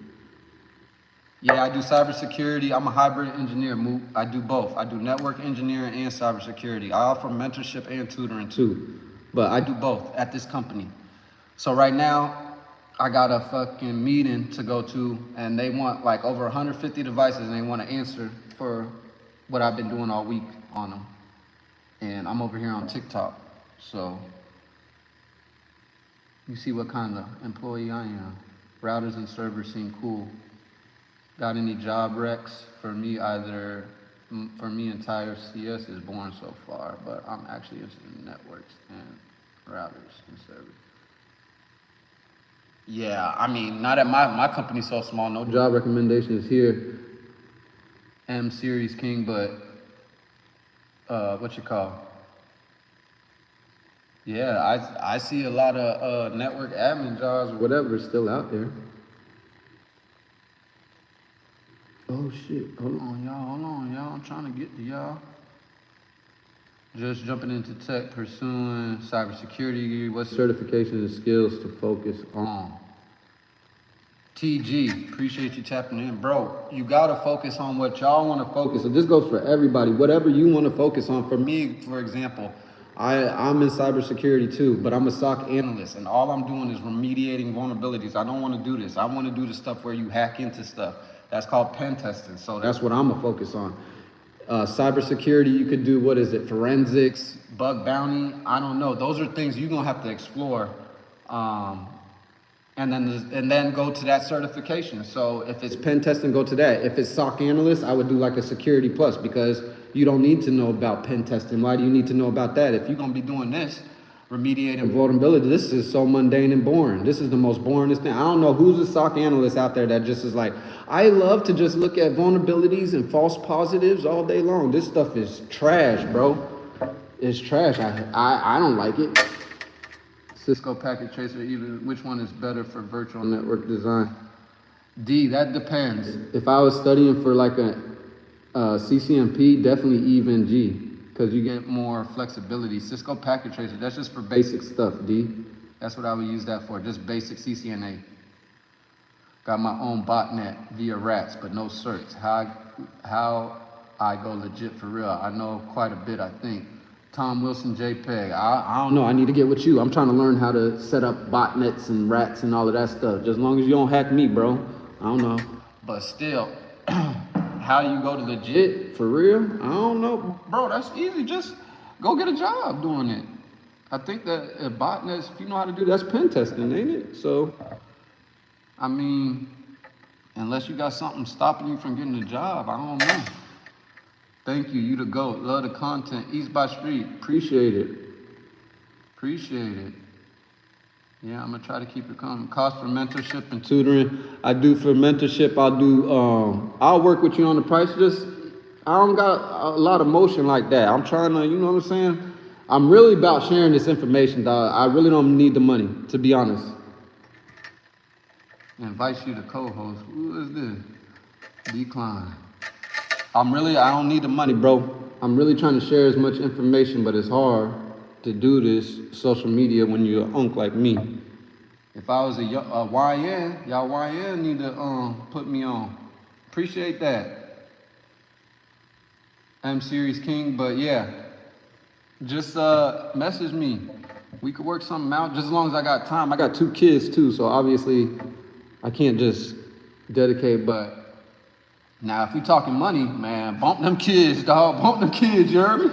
Yeah, I do cybersecurity. I'm a hybrid engineer. I do both. I do network engineering and cybersecurity. I offer mentorship and tutoring too. But I do both at this company. So right now, I got a fucking meeting to go to, and they want like over 150 devices, and they want to answer for what I've been doing all week on them. And I'm over here on TikTok. So you see what kind of employee I am. Routers and servers seem cool. Got any job recs? For me, entire CS is boring so far, but I'm actually interested in networks and routers and servers. Yeah, I mean, not at my company's so small, no job recommendations here. M Series King, but what you call? Yeah, I see a lot of network admin jobs or whatever still out there. Oh shit, hold on y'all, I'm trying to get to y'all. Just jumping into tech, pursuing cybersecurity, what certifications and skills to focus on? TG, appreciate you tapping in. Bro, you gotta focus on what y'all wanna focus on. This goes for everybody, whatever you wanna focus on. For me, for example, I'm in cybersecurity too, but I'm a SOC analyst, and all I'm doing is remediating vulnerabilities. I don't wanna do this. I wanna do the stuff where you hack into stuff. That's called pen testing, so that's what I'm gonna focus on. Cybersecurity, you could do, what is it, forensics, bug bounty, I don't know. Those are things you're gonna have to explore. And then go to that certification. So if it's pen testing, go to that. If it's SOC analyst, I would do like a security plus, because you don't need to know about pen testing. Why do you need to know about that? If you're gonna be doing this, remediating vulnerability, this is so mundane and boring. This is the most boringest thing. I don't know who's a SOC analyst out there that just is like, I love to just look at vulnerabilities and false positives all day long. This stuff is trash, bro. It's trash. I don't like it. Cisco Packet Tracer, even which one is better for virtual network design? D, that depends. If I was studying for like a CCNP, definitely even G, because you get more flexibility. Cisco Packet Tracer, that's just for basic stuff, D. That's what I would use that for, just basic CCNA. Got my own botnet via rats, but no certs. How I go legit for real? I know quite a bit, I think. Tom Wilson JPEG. I don't know. I need to get with you. I'm trying to learn how to set up botnets and rats and all of that stuff. Just as long as you don't hack me, bro. I don't know. But still, how do you go to legit for real? I don't know, bro. That's easy. Just go get a job doing it. I think that botnets, if you know how to do, that's pen testing, ain't it? So, I mean, unless you got something stopping you from getting a job, I don't know. Thank you, you the GOAT. Love the content. East by Street. Appreciate it. Appreciate it. Yeah, I'm gonna try to keep it coming. Cost for mentorship and tutoring. I do for mentorship, I'll work with you on the price. Just, I don't got a lot of motion like that. I'm trying to, you know what I'm saying? I'm really about sharing this information, dog. I really don't need the money, to be honest. Invite you to co-host. Who is this? Decline. I don't need the money, bro. I'm really trying to share as much information, but it's hard to do this social media when you're an unk like me. If I was a YN, y'all YN need to put me on. Appreciate that. M Series King, but yeah, just message me. We could work something out just as long as I got time. I got 2 kids too, so obviously I can't just dedicate, but now, if we talking money, man, bump them kids, dog. Bump them kids, you heard me?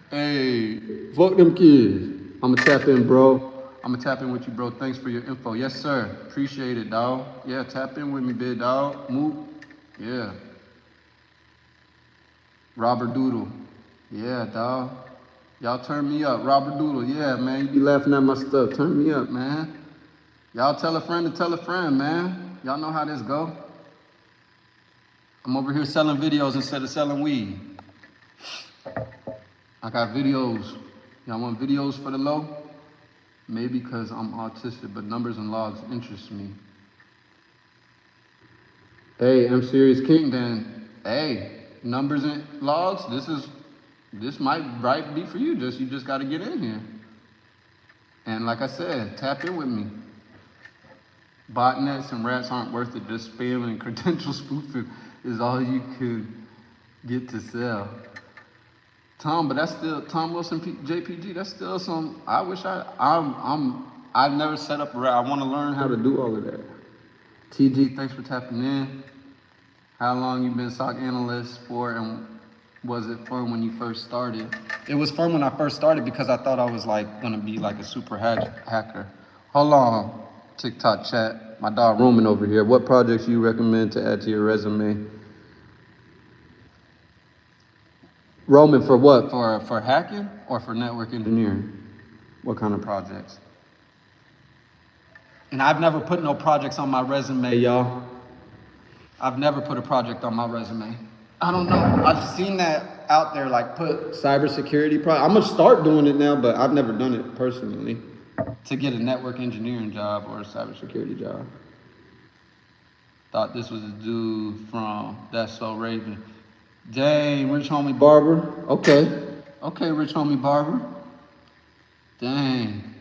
Hey, fuck them kids. I'm gonna tap in, bro. I'm gonna tap in with you, bro. Thanks for your info. Yes, sir. Appreciate it, dog. Yeah, tap in with me, big dog. Move. Yeah. Robert Doodle. Yeah, dog. Y'all turn me up. Robert Doodle. Yeah, man. You be laughing at my stuff. Turn me up, man. Y'all tell a friend to tell a friend, man. Y'all know how this go. I'm over here selling videos instead of selling weed. I got videos. Y'all want videos for the low? Maybe because I'm autistic, but numbers and logs interest me. Hey, M Series King, then, hey, numbers and logs, this might be for you. You just got to get in here. And like I said, tap in with me. Botnets and rats aren't worth it. Just spam and credential spoofing is all you could get to sell. Tom, but that's still, Tom Wilson JPG, that's still some, I wish I've never set up a rat. I want to learn how to do all of that. TG, thanks for tapping in. How long you been SOC analyst for, and was it fun when you first started? It was fun when I first started because I thought I was like gonna be like a super hacker. Hold on, TikTok chat. My dog Roman over here. What projects you recommend to add to your resume? Roman, for what? For hacking or for network engineering? What kind of projects? And I've never put no projects on my resume, y'all. I've never put a project on my resume. I don't know. I've seen that out there, like put cybersecurity project. I'm gonna start doing it now, but I've never done it personally to get a network engineering job or a cybersecurity job. Thought this was a dude from That's So Raven. Dang, Rich Homie Barber. Okay, Rich Homie Barber. Dang.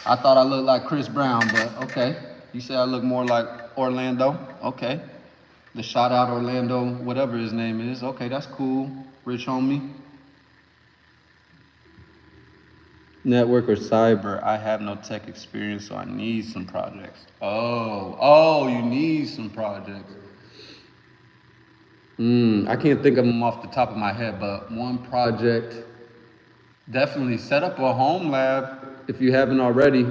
I thought I looked like Chris Brown, but okay. You say I look more like Orlando. Okay. The shout out Orlando, whatever his name is. Okay, that's cool. Rich Homie. Network or cyber? I have no tech experience, so I need some projects. Oh, you need some projects. I can't think of them off the top of my head, but one project, definitely set up a home lab if you haven't already.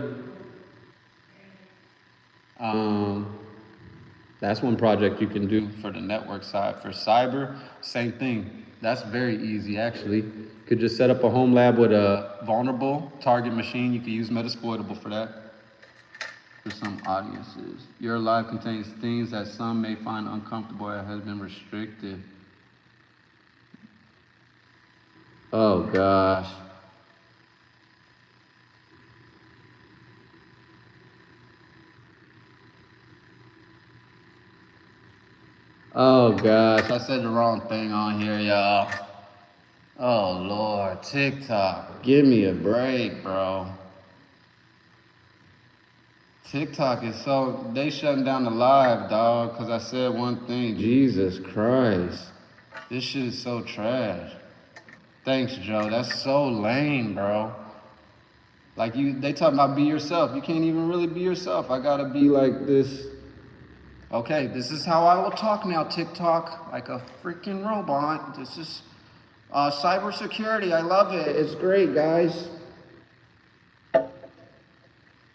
That's one project you can do for the network side. For cyber, same thing. That's very easy, actually. You could just set up a home lab with a vulnerable target machine. You could use Metasploitable for that. For some audiences, your live contains things that some may find uncomfortable and has been restricted. Oh gosh. Oh gosh, I said the wrong thing on here, y'all. Oh Lord, TikTok, give me a break, bro. TikTok is so, they shutting down the live, dog, because I said one thing. Jesus Christ. This shit is so trash. Thanks, Joe. That's so lame, bro. Like they talking about be yourself. You can't even really be yourself. I gotta be like this. Okay, this is how I will talk now, TikTok, like a freaking robot. This is cybersecurity. I love it. It's great, guys.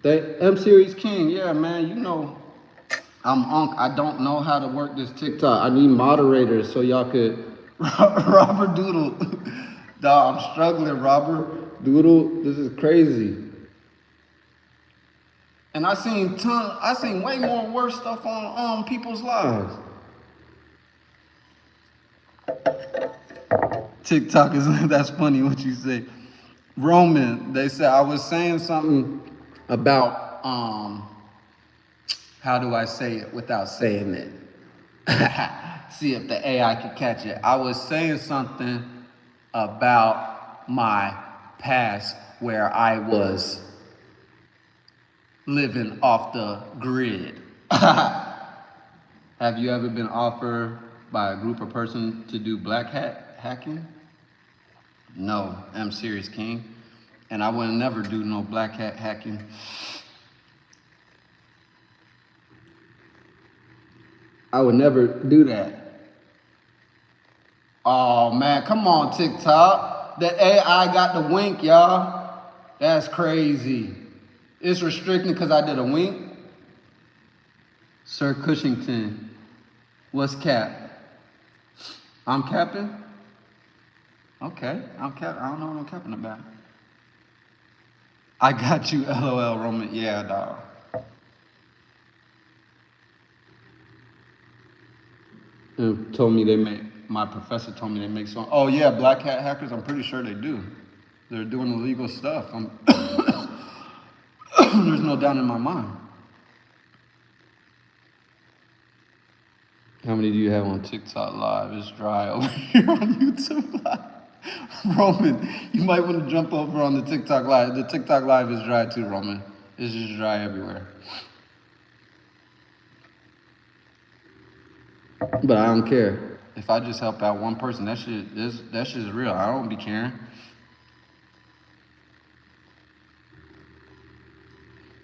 M Series King, yeah, man. You know, I'm Unc. I don't know how to work this TikTok. I need moderators so y'all could. Robert Doodle, dog. I'm struggling, Robert Doodle. This is crazy. And I seen way more worse stuff on people's lives. TikTok is that's funny what you say. Roman, they said I was saying something about how do I say it without saying it? See if the AI could catch it. I was saying something about my past where I was living off the grid. Have you ever been offered by a group or person to do black hat hacking? No, I'm serious, King. And I would never do no black hat hacking. I would never do that. Oh man, come on TikTok. The AI got the wink, y'all. That's crazy. It's restricting because I did a wink. Sir Cushington, what's cap? I'm capping? Okay, I'm capping. I don't know what I'm capping about. I got you, LOL, Roman. Yeah, dog. Told me my professor told me they make some. Oh yeah, black hat hackers, I'm pretty sure they do. They're doing illegal stuff. There's no doubt in my mind. How many do you have on TikTok Live? It's dry over here on YouTube Live. Roman, you might want to jump over on the TikTok Live. The TikTok Live is dry too, Roman. It's just dry everywhere. But I don't care. If I just help out one person, that shit is real. I don't be caring.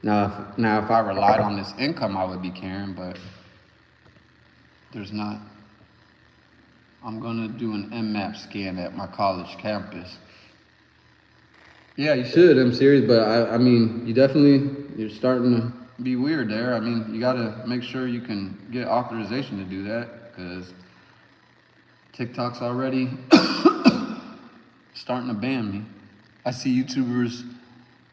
Now, if I relied on this income, I would be caring, but there's not. I'm gonna do an MMAP scan at my college campus. Yeah, you should. I'm serious, but I mean, you're starting to be weird there. I mean, you gotta make sure you can get authorization to do that, because TikTok's already starting to ban me. I see YouTubers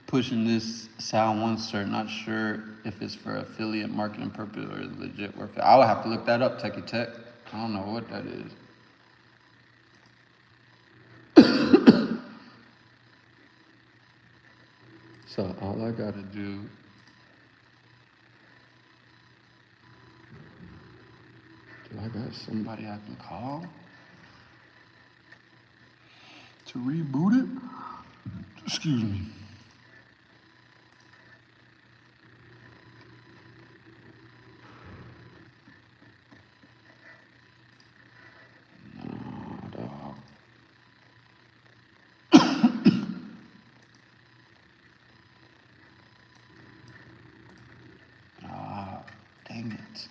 pushing this Sal One cert, not sure if it's for affiliate marketing purpose or legit work. I would have to look that up, Techie Tech. I don't know what that is. So all I gotta do I got somebody I can call to reboot it? Excuse me. Dang it.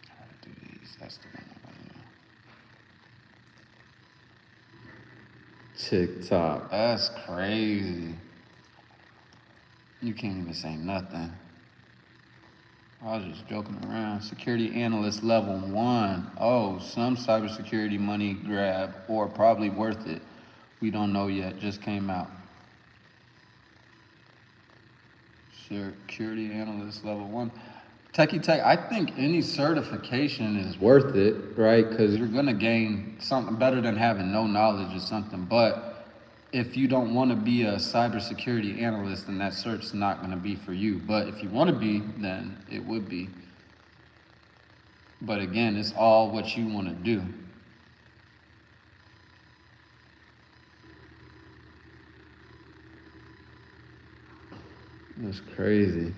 How to do these? That's the one I want to know. TikTok. That's crazy. You can't even say nothing. I was just joking around. Security analyst level 1. Oh, some cybersecurity money grab or probably worth it. We don't know yet. Just came out. Security analyst level 1. Techie Tech, I think any certification is worth it, right? Because you're gonna gain something better than having no knowledge or something. But if you don't want to be a cybersecurity analyst, then that cert's not gonna be for you. But if you want to be, then it would be. But again, it's all what you want to do. That's crazy.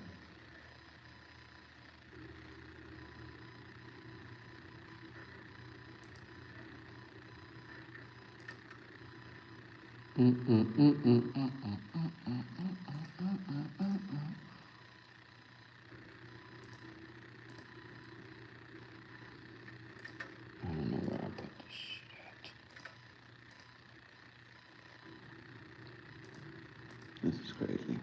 I don't know where I put this shit at. This is crazy.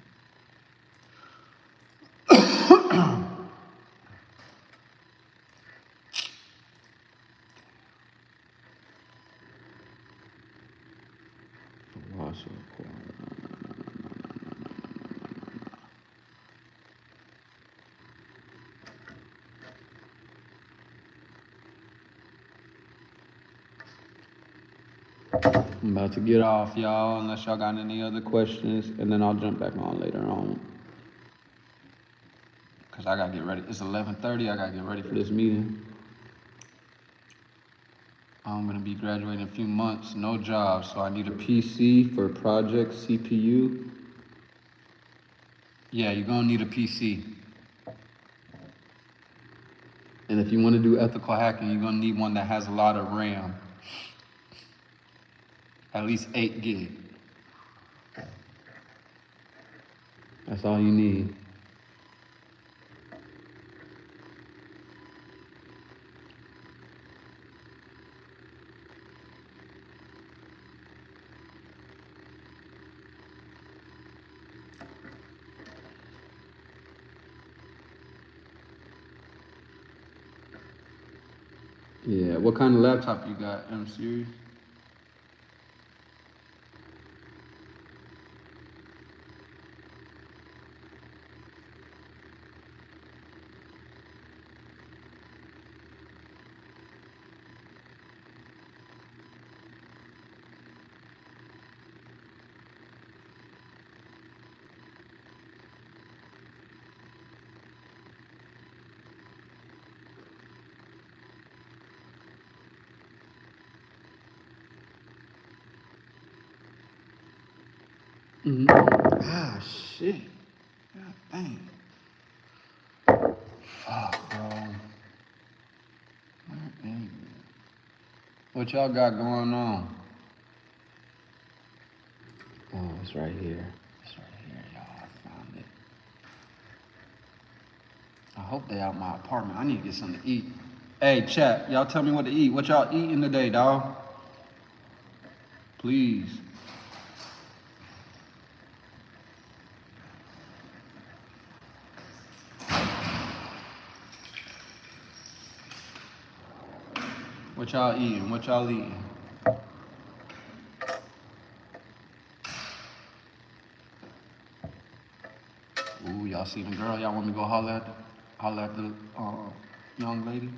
I'm about to get off, y'all, unless y'all got any other questions, and then I'll jump back on later on. Cause I gotta get ready. It's 11:30. I gotta get ready for this meeting. I'm gonna be graduating in a few months, no job, so I need a PC for project CPU. Yeah, you're gonna need a PC. And if you wanna do ethical hacking, you're gonna need one that has a lot of RAM. At least 8 gig. That's all you need. Yeah, what kind of laptop you got, M series? Ah, shit. God dang. Fuck, bro. Where is it? What y'all got going on? Oh, it's right here. It's right here, y'all. I found it. I hope they out my apartment. I need to get something to eat. Hey, chat, y'all tell me what to eat. What y'all eating today, dawg? Please. What y'all eating? What y'all eating? Ooh, y'all see the girl? Y'all want me to go holler at the young lady?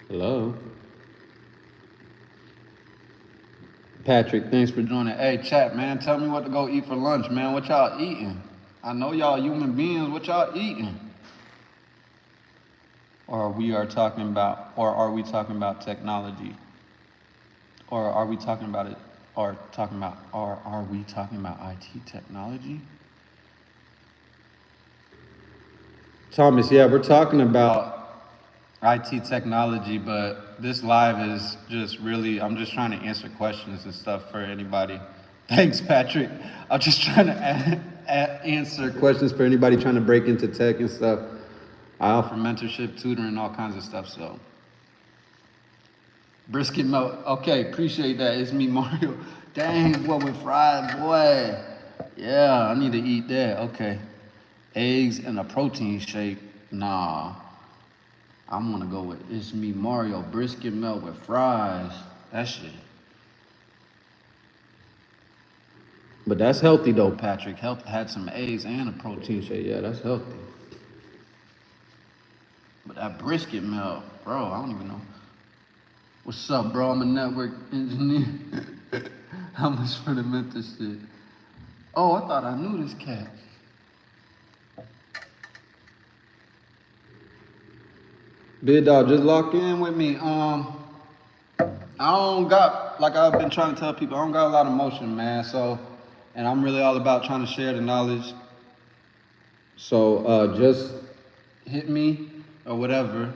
Hello? Patrick, thanks for joining. Hey, chat, man, tell me what to go eat for lunch, man. What y'all eating? I know y'all human beings. What y'all eating? Or are we talking about technology? Or are we talking about it? Or are we talking about IT technology? Thomas, yeah, we're talking about IT technology, but this live is just really, I'm just trying to answer questions and stuff for anybody. Thanks, Patrick. I'm just trying to answer questions for anybody trying to break into tech and stuff. I offer mentorship, tutoring, all kinds of stuff, so. Brisket melt. Okay, appreciate that. It's me, Mario. Dang, what with fries, boy. Yeah, I need to eat that. Okay. Eggs and a protein shake. Nah. I'm gonna go with it's me, Mario. Brisket melt with fries. That shit. But that's healthy though, Patrick. Health had some A's and a protein shake. Yeah, that's healthy. But that brisket melt, bro, I don't even know. What's up, bro? I'm a network engineer. How much for the mentorship? Oh, I thought I knew this cat. Big dog, just lock in with me. I don't got, like I've been trying to tell people, I don't got a lot of motion, man. So, and I'm really all about trying to share the knowledge. So just hit me or whatever,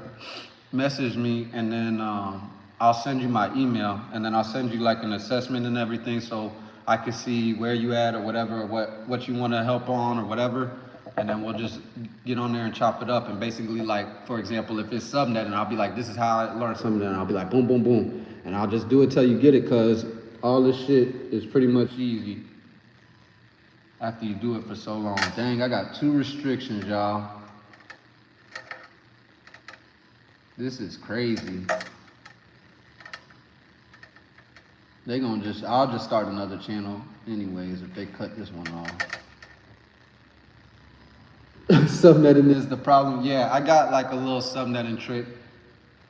message me, and then I'll send you my email, and then I'll send you like an assessment and everything, so I can see where you at or whatever, what you want to help on or whatever, and then we'll just get on there and chop it up. And basically, like for example, if it's subnet, and I'll be like, this is how I learned something, and I'll be like, boom, boom, boom, and I'll just do it till you get it, cause all this shit is pretty much easy after you do it for so long. Dang, I got 2 restrictions, y'all. This is crazy. They gonna I'll just start another channel anyways if they cut this one off. Subnetting is the problem. Yeah, I got like a little subnetting trick.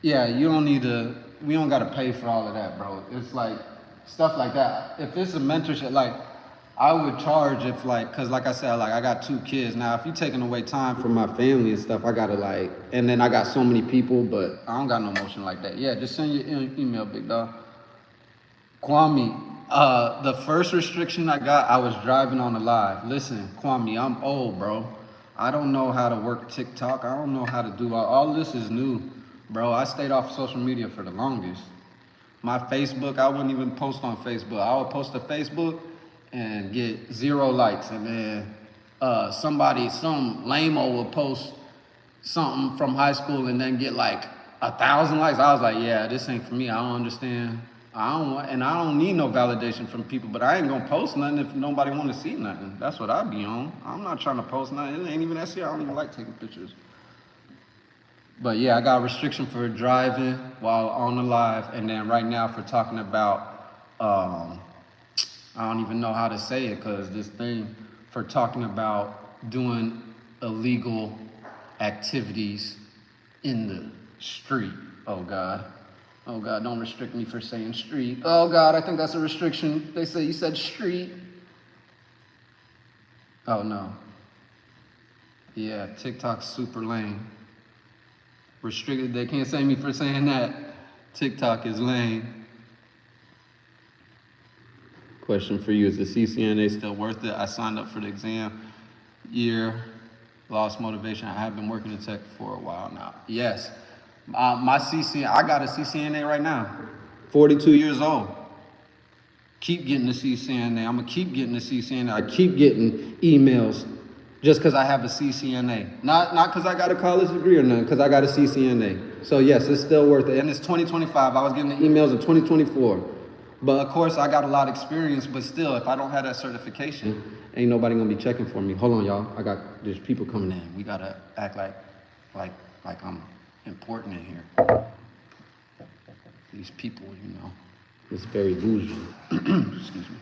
Yeah, we don't gotta pay for all of that, bro. It's like, stuff like that. If it's a mentorship, like, I would charge if like, cause like I said, like I got 2 kids. Now, if you're taking away time from my family and stuff, I gotta like, and then I got so many people, but I don't got no motion like that. Yeah, just send your email, big dog. Kwame, the first restriction I got, I was driving on the live. Listen, Kwame, I'm old, bro. I don't know how to work TikTok. I don't know how to do all this is new, bro. I stayed off social media for the longest. My Facebook, I wouldn't even post on Facebook. I would post to Facebook and get 0 likes, and then some lame-o would post something from high school and then get like 1,000 likes. I was like, yeah, this ain't for me. I don't understand. I don't need no validation from people, but I ain't gonna post nothing if nobody wanna see nothing. That's what I be on. I'm not trying to post nothing. It ain't even that serious. I don't even like taking pictures. But yeah, I got a restriction for driving while on the live, and then right now for talking about, I don't even know how to say it, because this thing for talking about doing illegal activities in the street. Oh God. Oh God, don't restrict me for saying street. Oh God, I think that's a restriction. They say you said street. Oh no. Yeah, TikTok's super lame. Restricted, they can't say me for saying that. TikTok is lame. Question for you, is the CCNA still worth it? I signed up for the exam year, lost motivation. I have been working in tech for a while now. Yes, I got a CCNA right now, 42 years old. Keep getting the CCNA. I'm gonna keep getting the CCNA. I keep getting emails just because I have a CCNA. Not because I got a college degree or nothing, because I got a CCNA. So yes, it's still worth it. And it's 2025. I was getting the emails in 2024. But of course, I got a lot of experience, but still, if I don't have that certification, ain't nobody gonna be checking for me. Hold on, y'all. There's people coming in. We gotta act like I'm important in here. These people, you know, it's very bougie. Excuse me.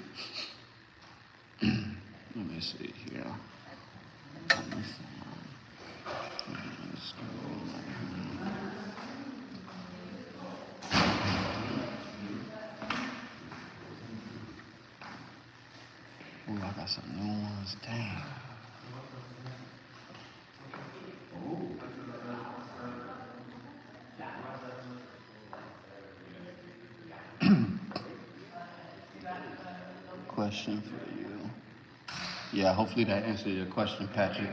Let me see here. Let me see. Let's go. Oh, I got some new ones. Dang. Question for you. Yeah, hopefully that answered your question, Patrick.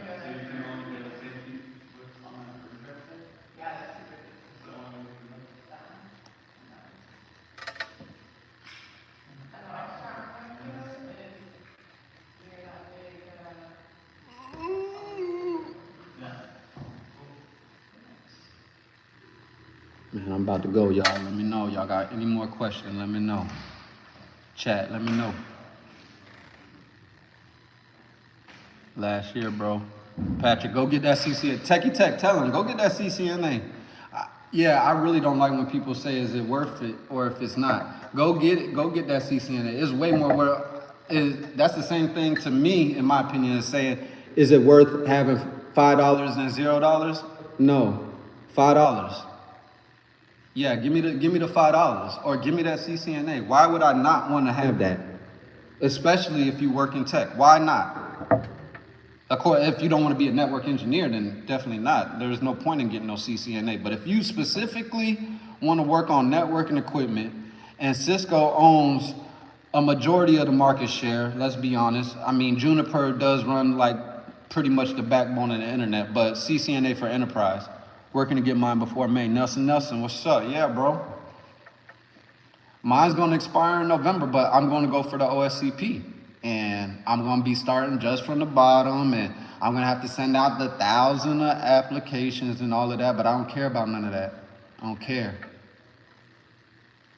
Man, I'm about to go, y'all. Let me know. Y'all got any more questions? Let me know. Chat, let me know. Last year, bro. Patrick, go get that CCNA. Techie Tech, tell him, go get that CCNA. Yeah, I really don't like when people say, is it worth it or if it's not. Go get it. Go get that CCNA. It's way more worth. that's the same thing to me, in my opinion, as saying, is it worth having $5 and $0? No, $5. Yeah, give me the $5 or give me that CCNA. Why would I not want to have that? Especially if you work in tech. Why not? Of course, if you don't want to be a network engineer, then definitely not. There's no point in getting no CCNA. But if you specifically want to work on networking equipment, and Cisco owns a majority of the market share, let's be honest. I mean, Juniper does run like pretty much the backbone of the internet, but CCNA for enterprise. Working to get mine before May. Nelson, what's up? Yeah, bro. Mine's gonna expire in November, but I'm gonna go for the OSCP. And I'm gonna be starting just from the bottom, and I'm gonna have to send out the 1,000 applications and all of that, but I don't care about none of that. I don't care.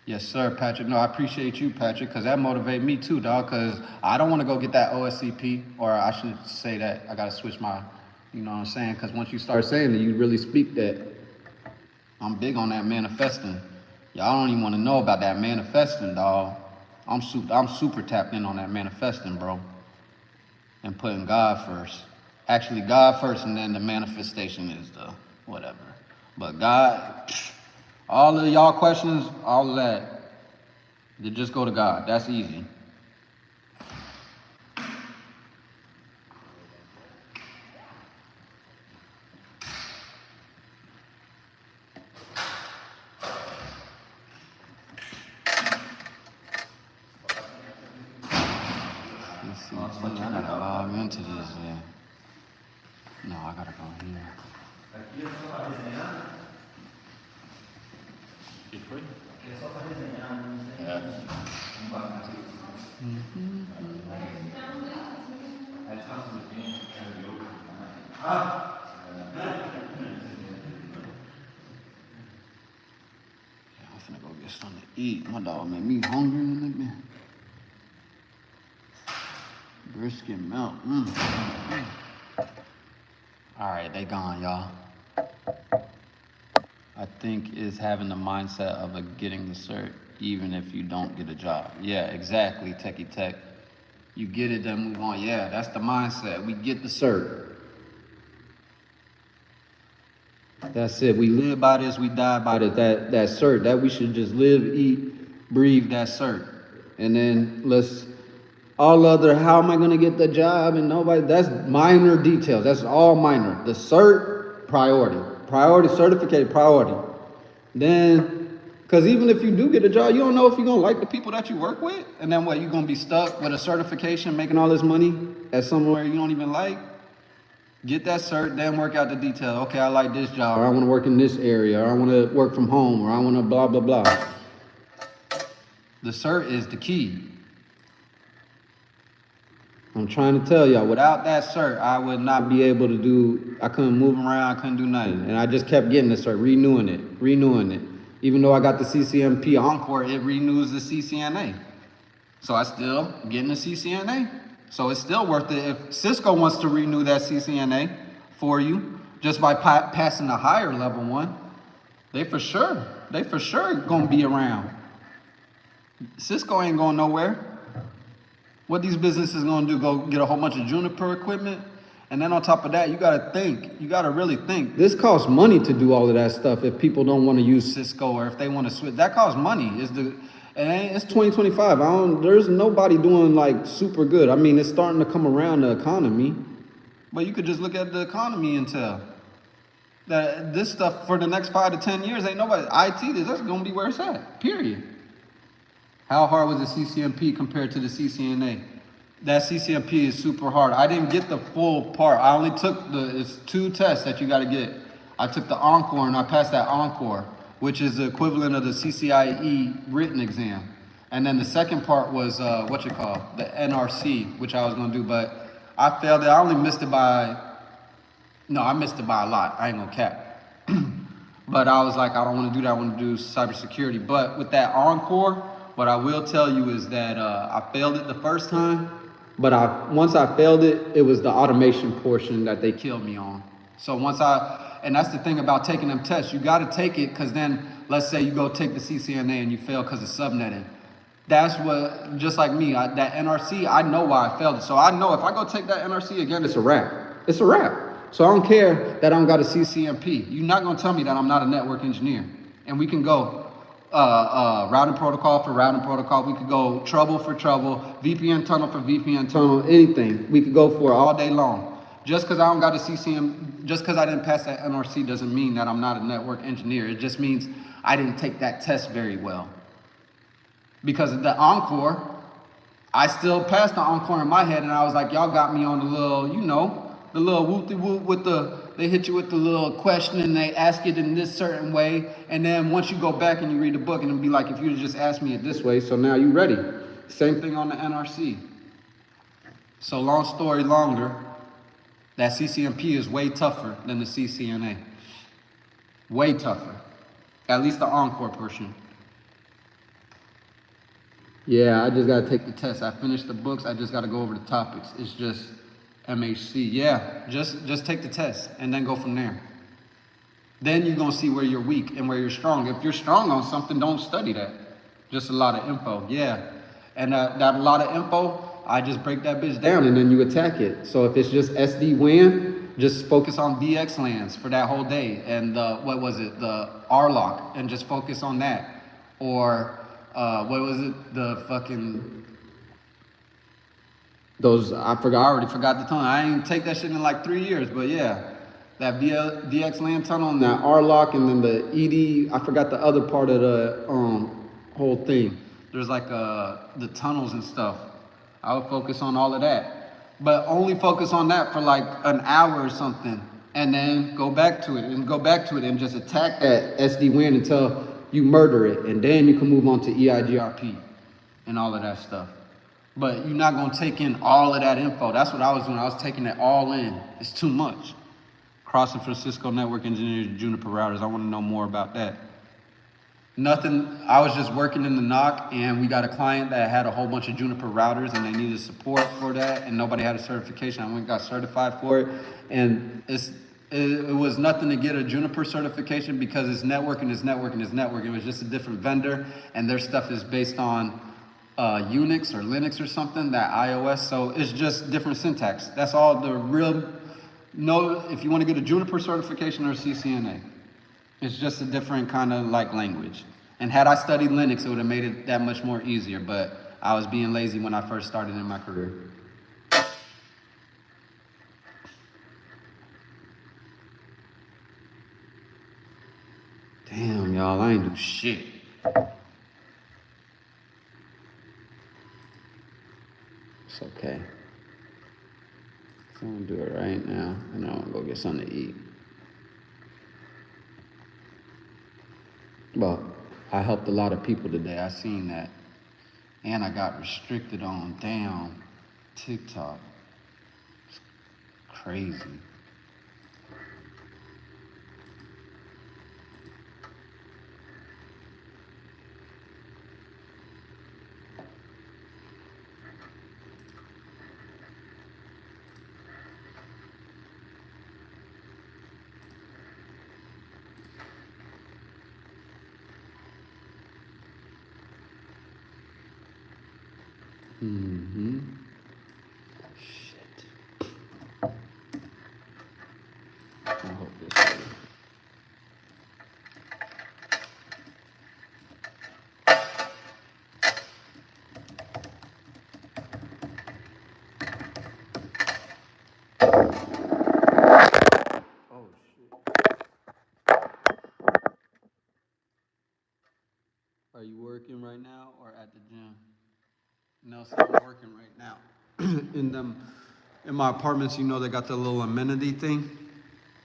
Yes, sir, Patrick. No, I appreciate you, Patrick, because that motivated me too, dog, because I don't want to go get that OSCP, or I should say that I got to switch my, you know what I'm saying, because once you start saying it, you really speak that. I'm big on that manifesting. Y'all don't even want to know about that manifesting, dog. I'm super tapped in on that manifesting, bro, and putting God first. Actually, God first, and then the manifestation is the whatever. But God, all of y'all questions, all of that, you just go to God. That's easy. I gotta log into this, yeah. No, I gotta go here. Yeah. I'm finna go get something to eat. My dog made me hungry in a little bit. Brisket melt. All right, they gone, y'all. I think is having the mindset of getting the cert, even if you don't get a job. Yeah, exactly, Techie Tech. You get it, then move on. Yeah, that's the mindset. We get the cert. That's it. We live by this, we die by this. That cert, that we should just live, eat, breathe that cert. And then all other, how am I going to get the job? And nobody, that's minor details. That's all minor. The cert, priority. Priority, certificate, priority. Then, because even if you do get a job, you don't know if you're going to like the people that you work with. And then what, you're going to be stuck with a certification, making all this money at somewhere you don't even like? Get that cert, then work out the detail. Okay, I like this job, or I want to work in this area, or I want to work from home, or I want to blah, blah, blah. The cert is the key. I'm trying to tell y'all, without that cert, I would not be able to do, I couldn't move around, I couldn't do nothing. And I just kept getting the cert, renewing it. Even though I got the CCMP Encore, it renews the CCNA. So I still getting the CCNA. So it's still worth it. If Cisco wants to renew that CCNA for you, just by passing the higher level one, they for sure gonna be around. Cisco ain't going nowhere. What these businesses gonna do, go get a whole bunch of Juniper equipment? And then on top of that, you gotta really think. This costs money to do all of that stuff if people don't wanna use Cisco or if they wanna switch. That costs money. It's 2025. There's nobody doing like super good. I mean, it's starting to come around the economy. But you could just look at the economy and tell that this stuff for the next 5 to 10 years ain't nobody. That's gonna be where it's at, period. How hard was the CCMP compared to the CCNA? That CCMP is super hard. I didn't get the full part. I only took it's 2 tests that you gotta get. I took the Encore and I passed that Encore, which is the equivalent of the CCIE written exam. And then the second part was, the NRC, which I was gonna do, but I failed it. I missed it by a lot. I ain't gonna cap. But I was like, I don't wanna do that, I wanna do cybersecurity. But with that Encore, what I will tell you is that I failed it the first time, but once I failed it, it was the automation portion that they killed me on. So and that's the thing about taking them tests. You got to take it because then, let's say you go take the CCNA and you fail because of subnetting. That's what, just like me, that NRC, I know why I failed it. So I know if I go take that NRC again, it's a wrap. It's a wrap. So I don't care that I don't got a CCNP. You're not gonna tell me that I'm not a network engineer. And we can go routing protocol for routing protocol. We could go trouble for trouble, VPN tunnel for VPN tunnel, anything. We could go for all day long. Just because I don't got a CCM, just because I didn't pass that NRC doesn't mean that I'm not a network engineer. It just means I didn't take that test very well. Because of the encore, I still passed the encore in my head, and I was like, y'all got me on the little, you know, the little whoop-de-whoop with they hit you with the little question, and they ask it in this certain way, and then once you go back and you read the book, and it'll be like, if you just asked me it this way, so now you ready. Same thing on the NRC. So long story longer, that CCNP is way tougher than the CCNA. Way tougher. At least the encore portion. Yeah, I just gotta take the test. I finished the books, I just gotta go over the topics. It's just MHC. Yeah, just take the test and then go from there. Then you're gonna see where you're weak and where you're strong. If you're strong on something, don't study that. Just a lot of info, yeah. And that lot of info, I just break that bitch down and then you attack it. So if it's just SD-WAN, just focus on VXLANs for that whole day. And what was it, the RLock, and just focus on that. Or what was it, the fucking, those, I already forgot the tunnel. I didn't take that shit in like 3 years, but yeah. That VXLAN tunnel and that RLock and then the ED, I forgot the other part of the whole thing. There's like the tunnels and stuff. I would focus on all of that. But only focus on that for like an hour or something. And then go back to it and just attack that SD-WAN until you murder it. And then you can move on to EIGRP and all of that stuff. But you're not gonna take in all of that info. That's what I was doing. I was taking it all in. It's too much. Crossing for Cisco network engineers, Juniper routers. I want to know more about that. Nothing, I was just working in the NOC and we got a client that had a whole bunch of Juniper routers and they needed support for that and nobody had a certification. I went and got certified for it. And it was nothing to get a Juniper certification because it's networking. It was just a different vendor and their stuff is based on Unix or Linux or something, that iOS. So it's just different syntax. That's all the real. No, if you want to get a Juniper certification or a CCNA, it's just a different kind of like language. And had I studied Linux, it would have made it that much more easier, but I was being lazy when I first started in my career. Damn, y'all, I ain't do shit. It's okay. So I'm gonna do it right now, and I'm gonna go get something to eat. Well, I helped a lot of people today. I seen that. And I got restricted on damn TikTok. It's crazy. Mm-hmm. Shit. I hope this is. Oh, shit. Are you working right now or at the gym? No, so I'm working right now. In my apartments, you know, they got the little amenity thing,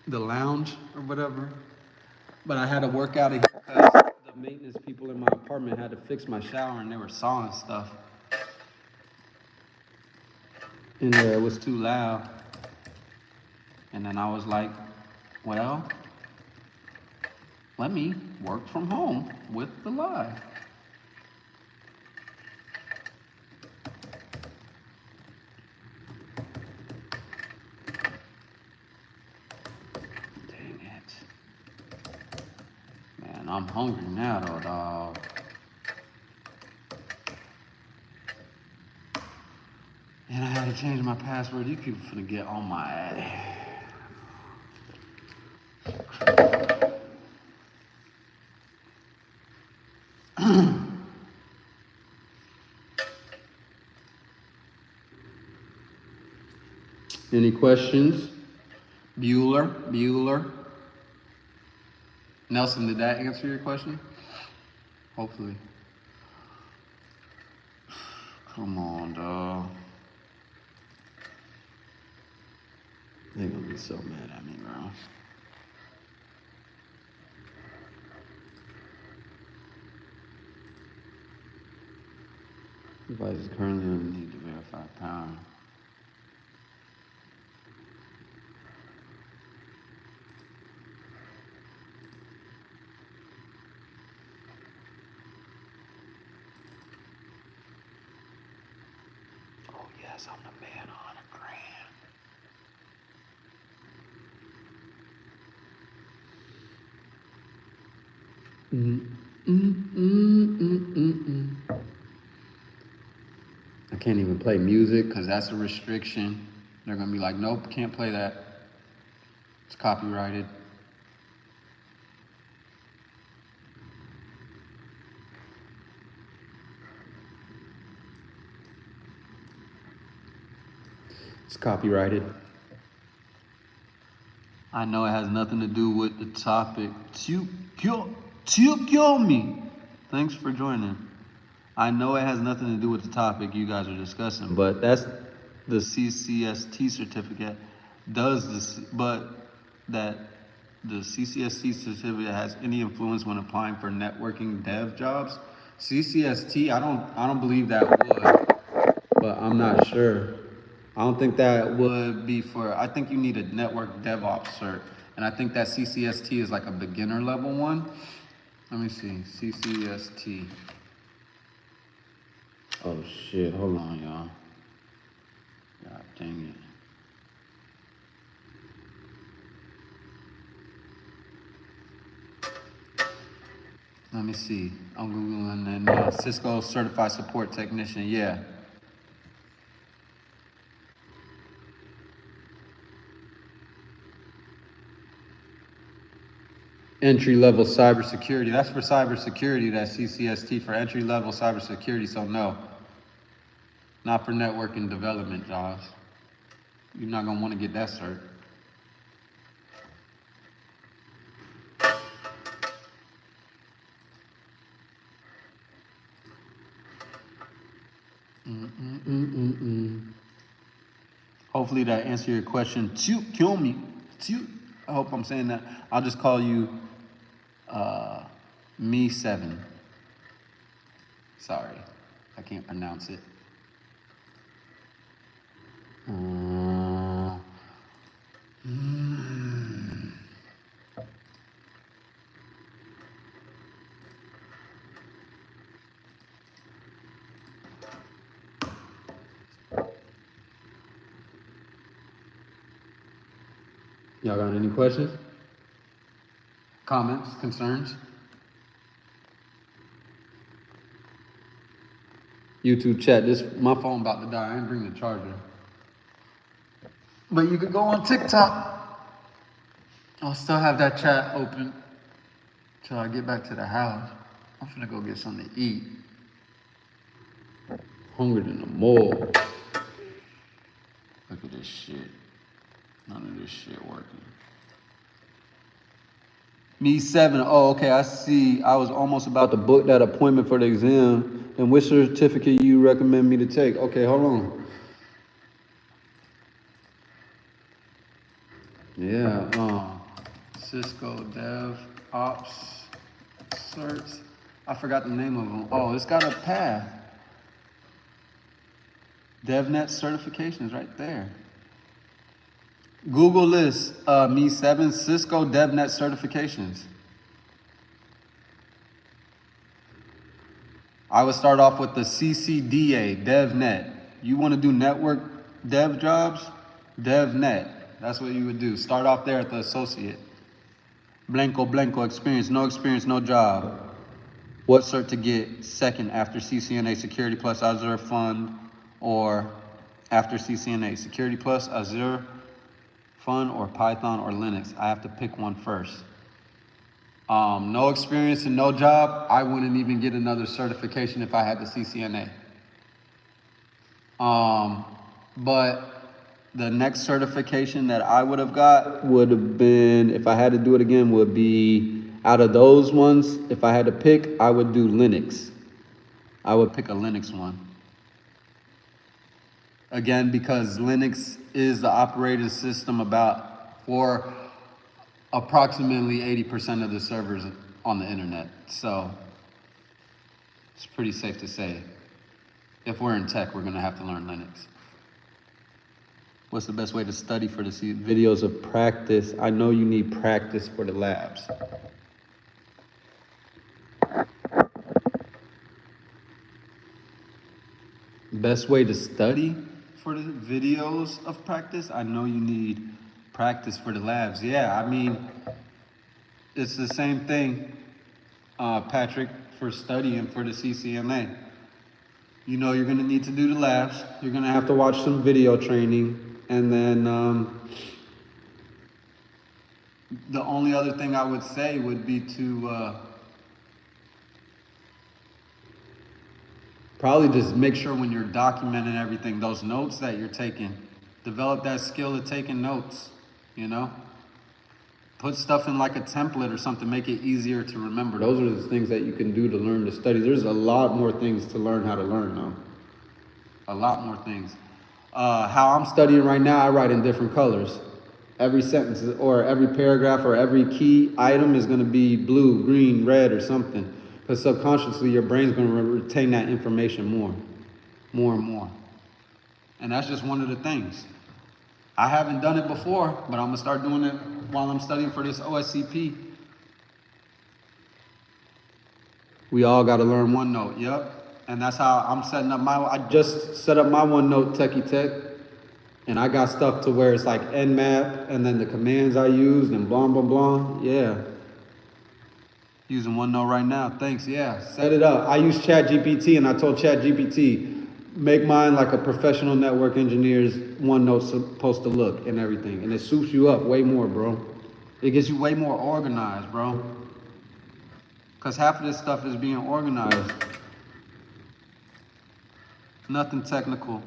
the lounge or whatever. But I had to work out of here because the maintenance people in my apartment had to fix my shower and they were sawing stuff. And it was too loud. And then I was like, well, let me work from home with the live. I'm hungry now though, dog. And I had to change my password. These people finna get on my ass. Any questions? Bueller. Nelson, did that answer your question? Hopefully. Come on, dog. They're gonna be so mad at me, bro. Device is currently on need to verify power. Oh yes, I'm the man, 100 grand. I can't even play music because that's a restriction. They're gonna be like, nope, can't play that. It's copyrighted. It's copyrighted. I know it has nothing to do with the topic. Me. Thanks for joining. I know it has nothing to do with the topic you guys are discussing, but that's the CCST certificate does this, but that the CCST certificate has any influence when applying for networking dev jobs. CCST, I don't believe that would, but I'm not sure. I don't think that would be for, I think you need a network DevOps cert. And I think that CCST is like a beginner level one. Let me see, CCST. Oh shit, hold on, y'all. God dang it. Let me see, I'm Googling and Cisco Certified Support Technician, yeah. Entry-level cybersecurity. That's for cybersecurity, that's CCST for entry-level cybersecurity, so no. Not for network and development jobs. You're not gonna wanna get that cert. Hopefully that answered your question. Kill me. I hope I'm saying that. I'll just call you Me7. Sorry, I can't pronounce it. Y'all got any questions? Comments, concerns? YouTube chat, my phone about to die. I ain't bring the charger. But you could go on TikTok. I'll still have that chat open till I get back to the house. I'm finna go get something to eat. Hungry than a mole. Look at this shit. None of this shit working. Me7, oh, okay, I see. I was almost about to book that appointment for the exam. And which certificate you recommend me to take? Okay, hold on. Yeah, Cisco Dev Ops certs. I forgot the name of them. Oh, it's got a path. DevNet certifications right there. Google this, Me7 Cisco DevNet certifications. I would start off with the CCDA, DevNet. You want to do network dev jobs? DevNet. That's what you would do. Start off there at the associate. Blanco, experience, no job. What cert to get second after CCNA Security Plus Azure Fund or after CCNA? Security Plus, Azure, Fun, or Python, or Linux? I have to pick one first. No experience and no job, I wouldn't even get another certification if I had the CCNA. But the next certification that I would have got would have been, if I had to do it again, would be out of those ones, if I had to pick, I would do Linux. I would pick a Linux one. Again, because Linux is the operating system for approximately 80% of the servers on the internet. So it's pretty safe to say, if we're in tech, we're gonna have to learn Linux. What's the best way to study for the videos of practice? I know you need practice for the labs. Best way to study for the videos of practice? I know you need practice for the labs. Yeah, I mean, it's the same thing, Patrick, for studying for the CCNA. You know you're gonna need to do the labs. You're gonna have to watch some video training. And then the only other thing I would say would be to probably just make sure when you're documenting everything, those notes that you're taking, develop that skill of taking notes, you know? Put stuff in like a template or something, make it easier to remember. Those are the things that you can do to learn to study. There's a lot more things to learn how to learn though. A lot more things. How I'm studying right now, I write in different colors. Every sentence or every paragraph or every key item is gonna be blue, green, red, or something. Because subconsciously, your brain's gonna retain that information more and more. And that's just one of the things. I haven't done it before, but I'm gonna start doing it while I'm studying for this OSCP. We all gotta learn OneNote, yep. And that's how I'm setting up I just set up my OneNote Techie Tech. And I got stuff to where it's like Nmap and then the commands I used and blah, blah, blah. Yeah. Using OneNote right now, thanks, yeah. Set it up. I use ChatGPT and I told ChatGPT, make mine like a professional network engineer's OneNote's supposed to look and everything. And it suits you up way more, bro. It gets you way more organized, bro. Because half of this stuff is being organized. Nothing technical.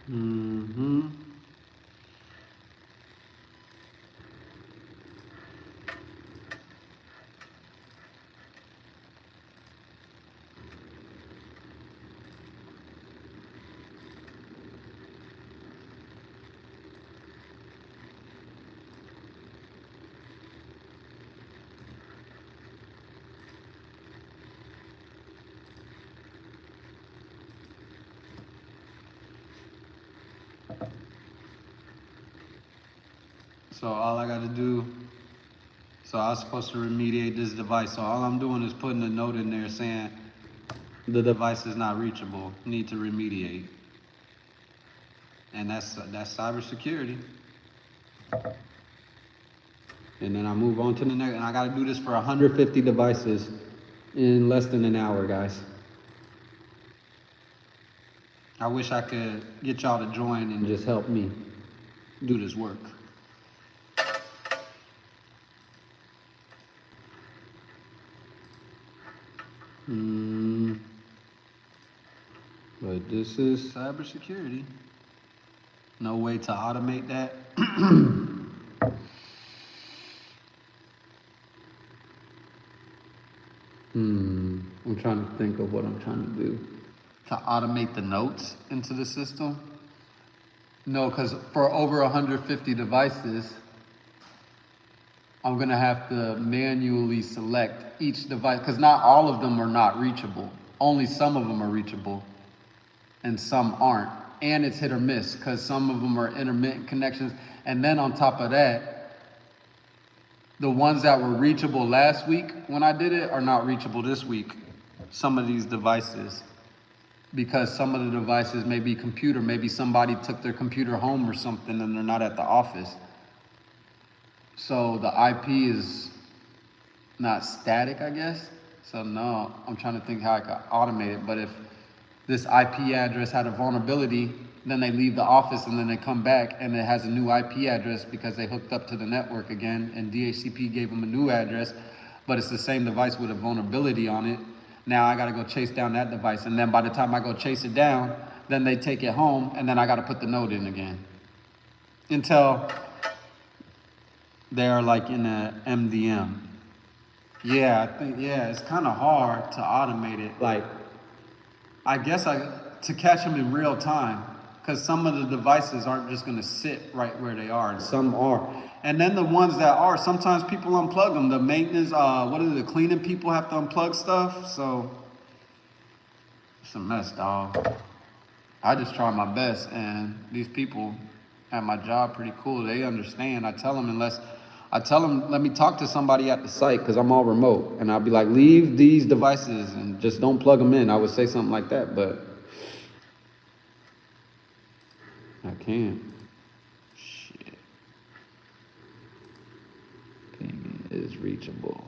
Mm-hmm. So all I got to do, so I was supposed to remediate this device. So all I'm doing is putting a note in there saying the device is not reachable, need to remediate. And that's cybersecurity. And then I move on to the next, and I got to do this for 150 devices in less than an hour, guys. I wish I could get y'all to join and just help me do this work. But this is cybersecurity. No way to automate that. I'm trying to think of what I'm trying to do. To automate the notes into the system? No, because for over 150 devices, I'm gonna have to manually select each device, because not all of them are not reachable. Only some of them are reachable, and some aren't. And it's hit or miss, because some of them are intermittent connections. And then on top of that, the ones that were reachable last week when I did it are not reachable this week. Some of these devices, because some of the devices may be computer, maybe somebody took their computer home or something and they're not at the office. So the IP is not static, I guess. So no, I'm trying to think how I could automate it. But if this IP address had a vulnerability, then they leave the office and then they come back and it has a new IP address because they hooked up to the network again and DHCP gave them a new address, but it's the same device with a vulnerability on it. Now I gotta go chase down that device, and then by the time I go chase it down, then they take it home and then I gotta put the node in again. Until they're like in a MDM. Yeah, I think, yeah, it's kind of hard to automate it. Like, I guess to catch them in real time, because some of the devices aren't just gonna sit right where they are, and some are. And then the ones that are, sometimes people unplug them. The maintenance, the cleaning people have to unplug stuff, so it's a mess, dog. I just try my best, and these people at my job pretty cool. They understand. I tell them, let me talk to somebody at the site because I'm all remote. And I'll be like, leave these devices and just don't plug them in. I would say something like that, but I can't. Shit. Ping is reachable.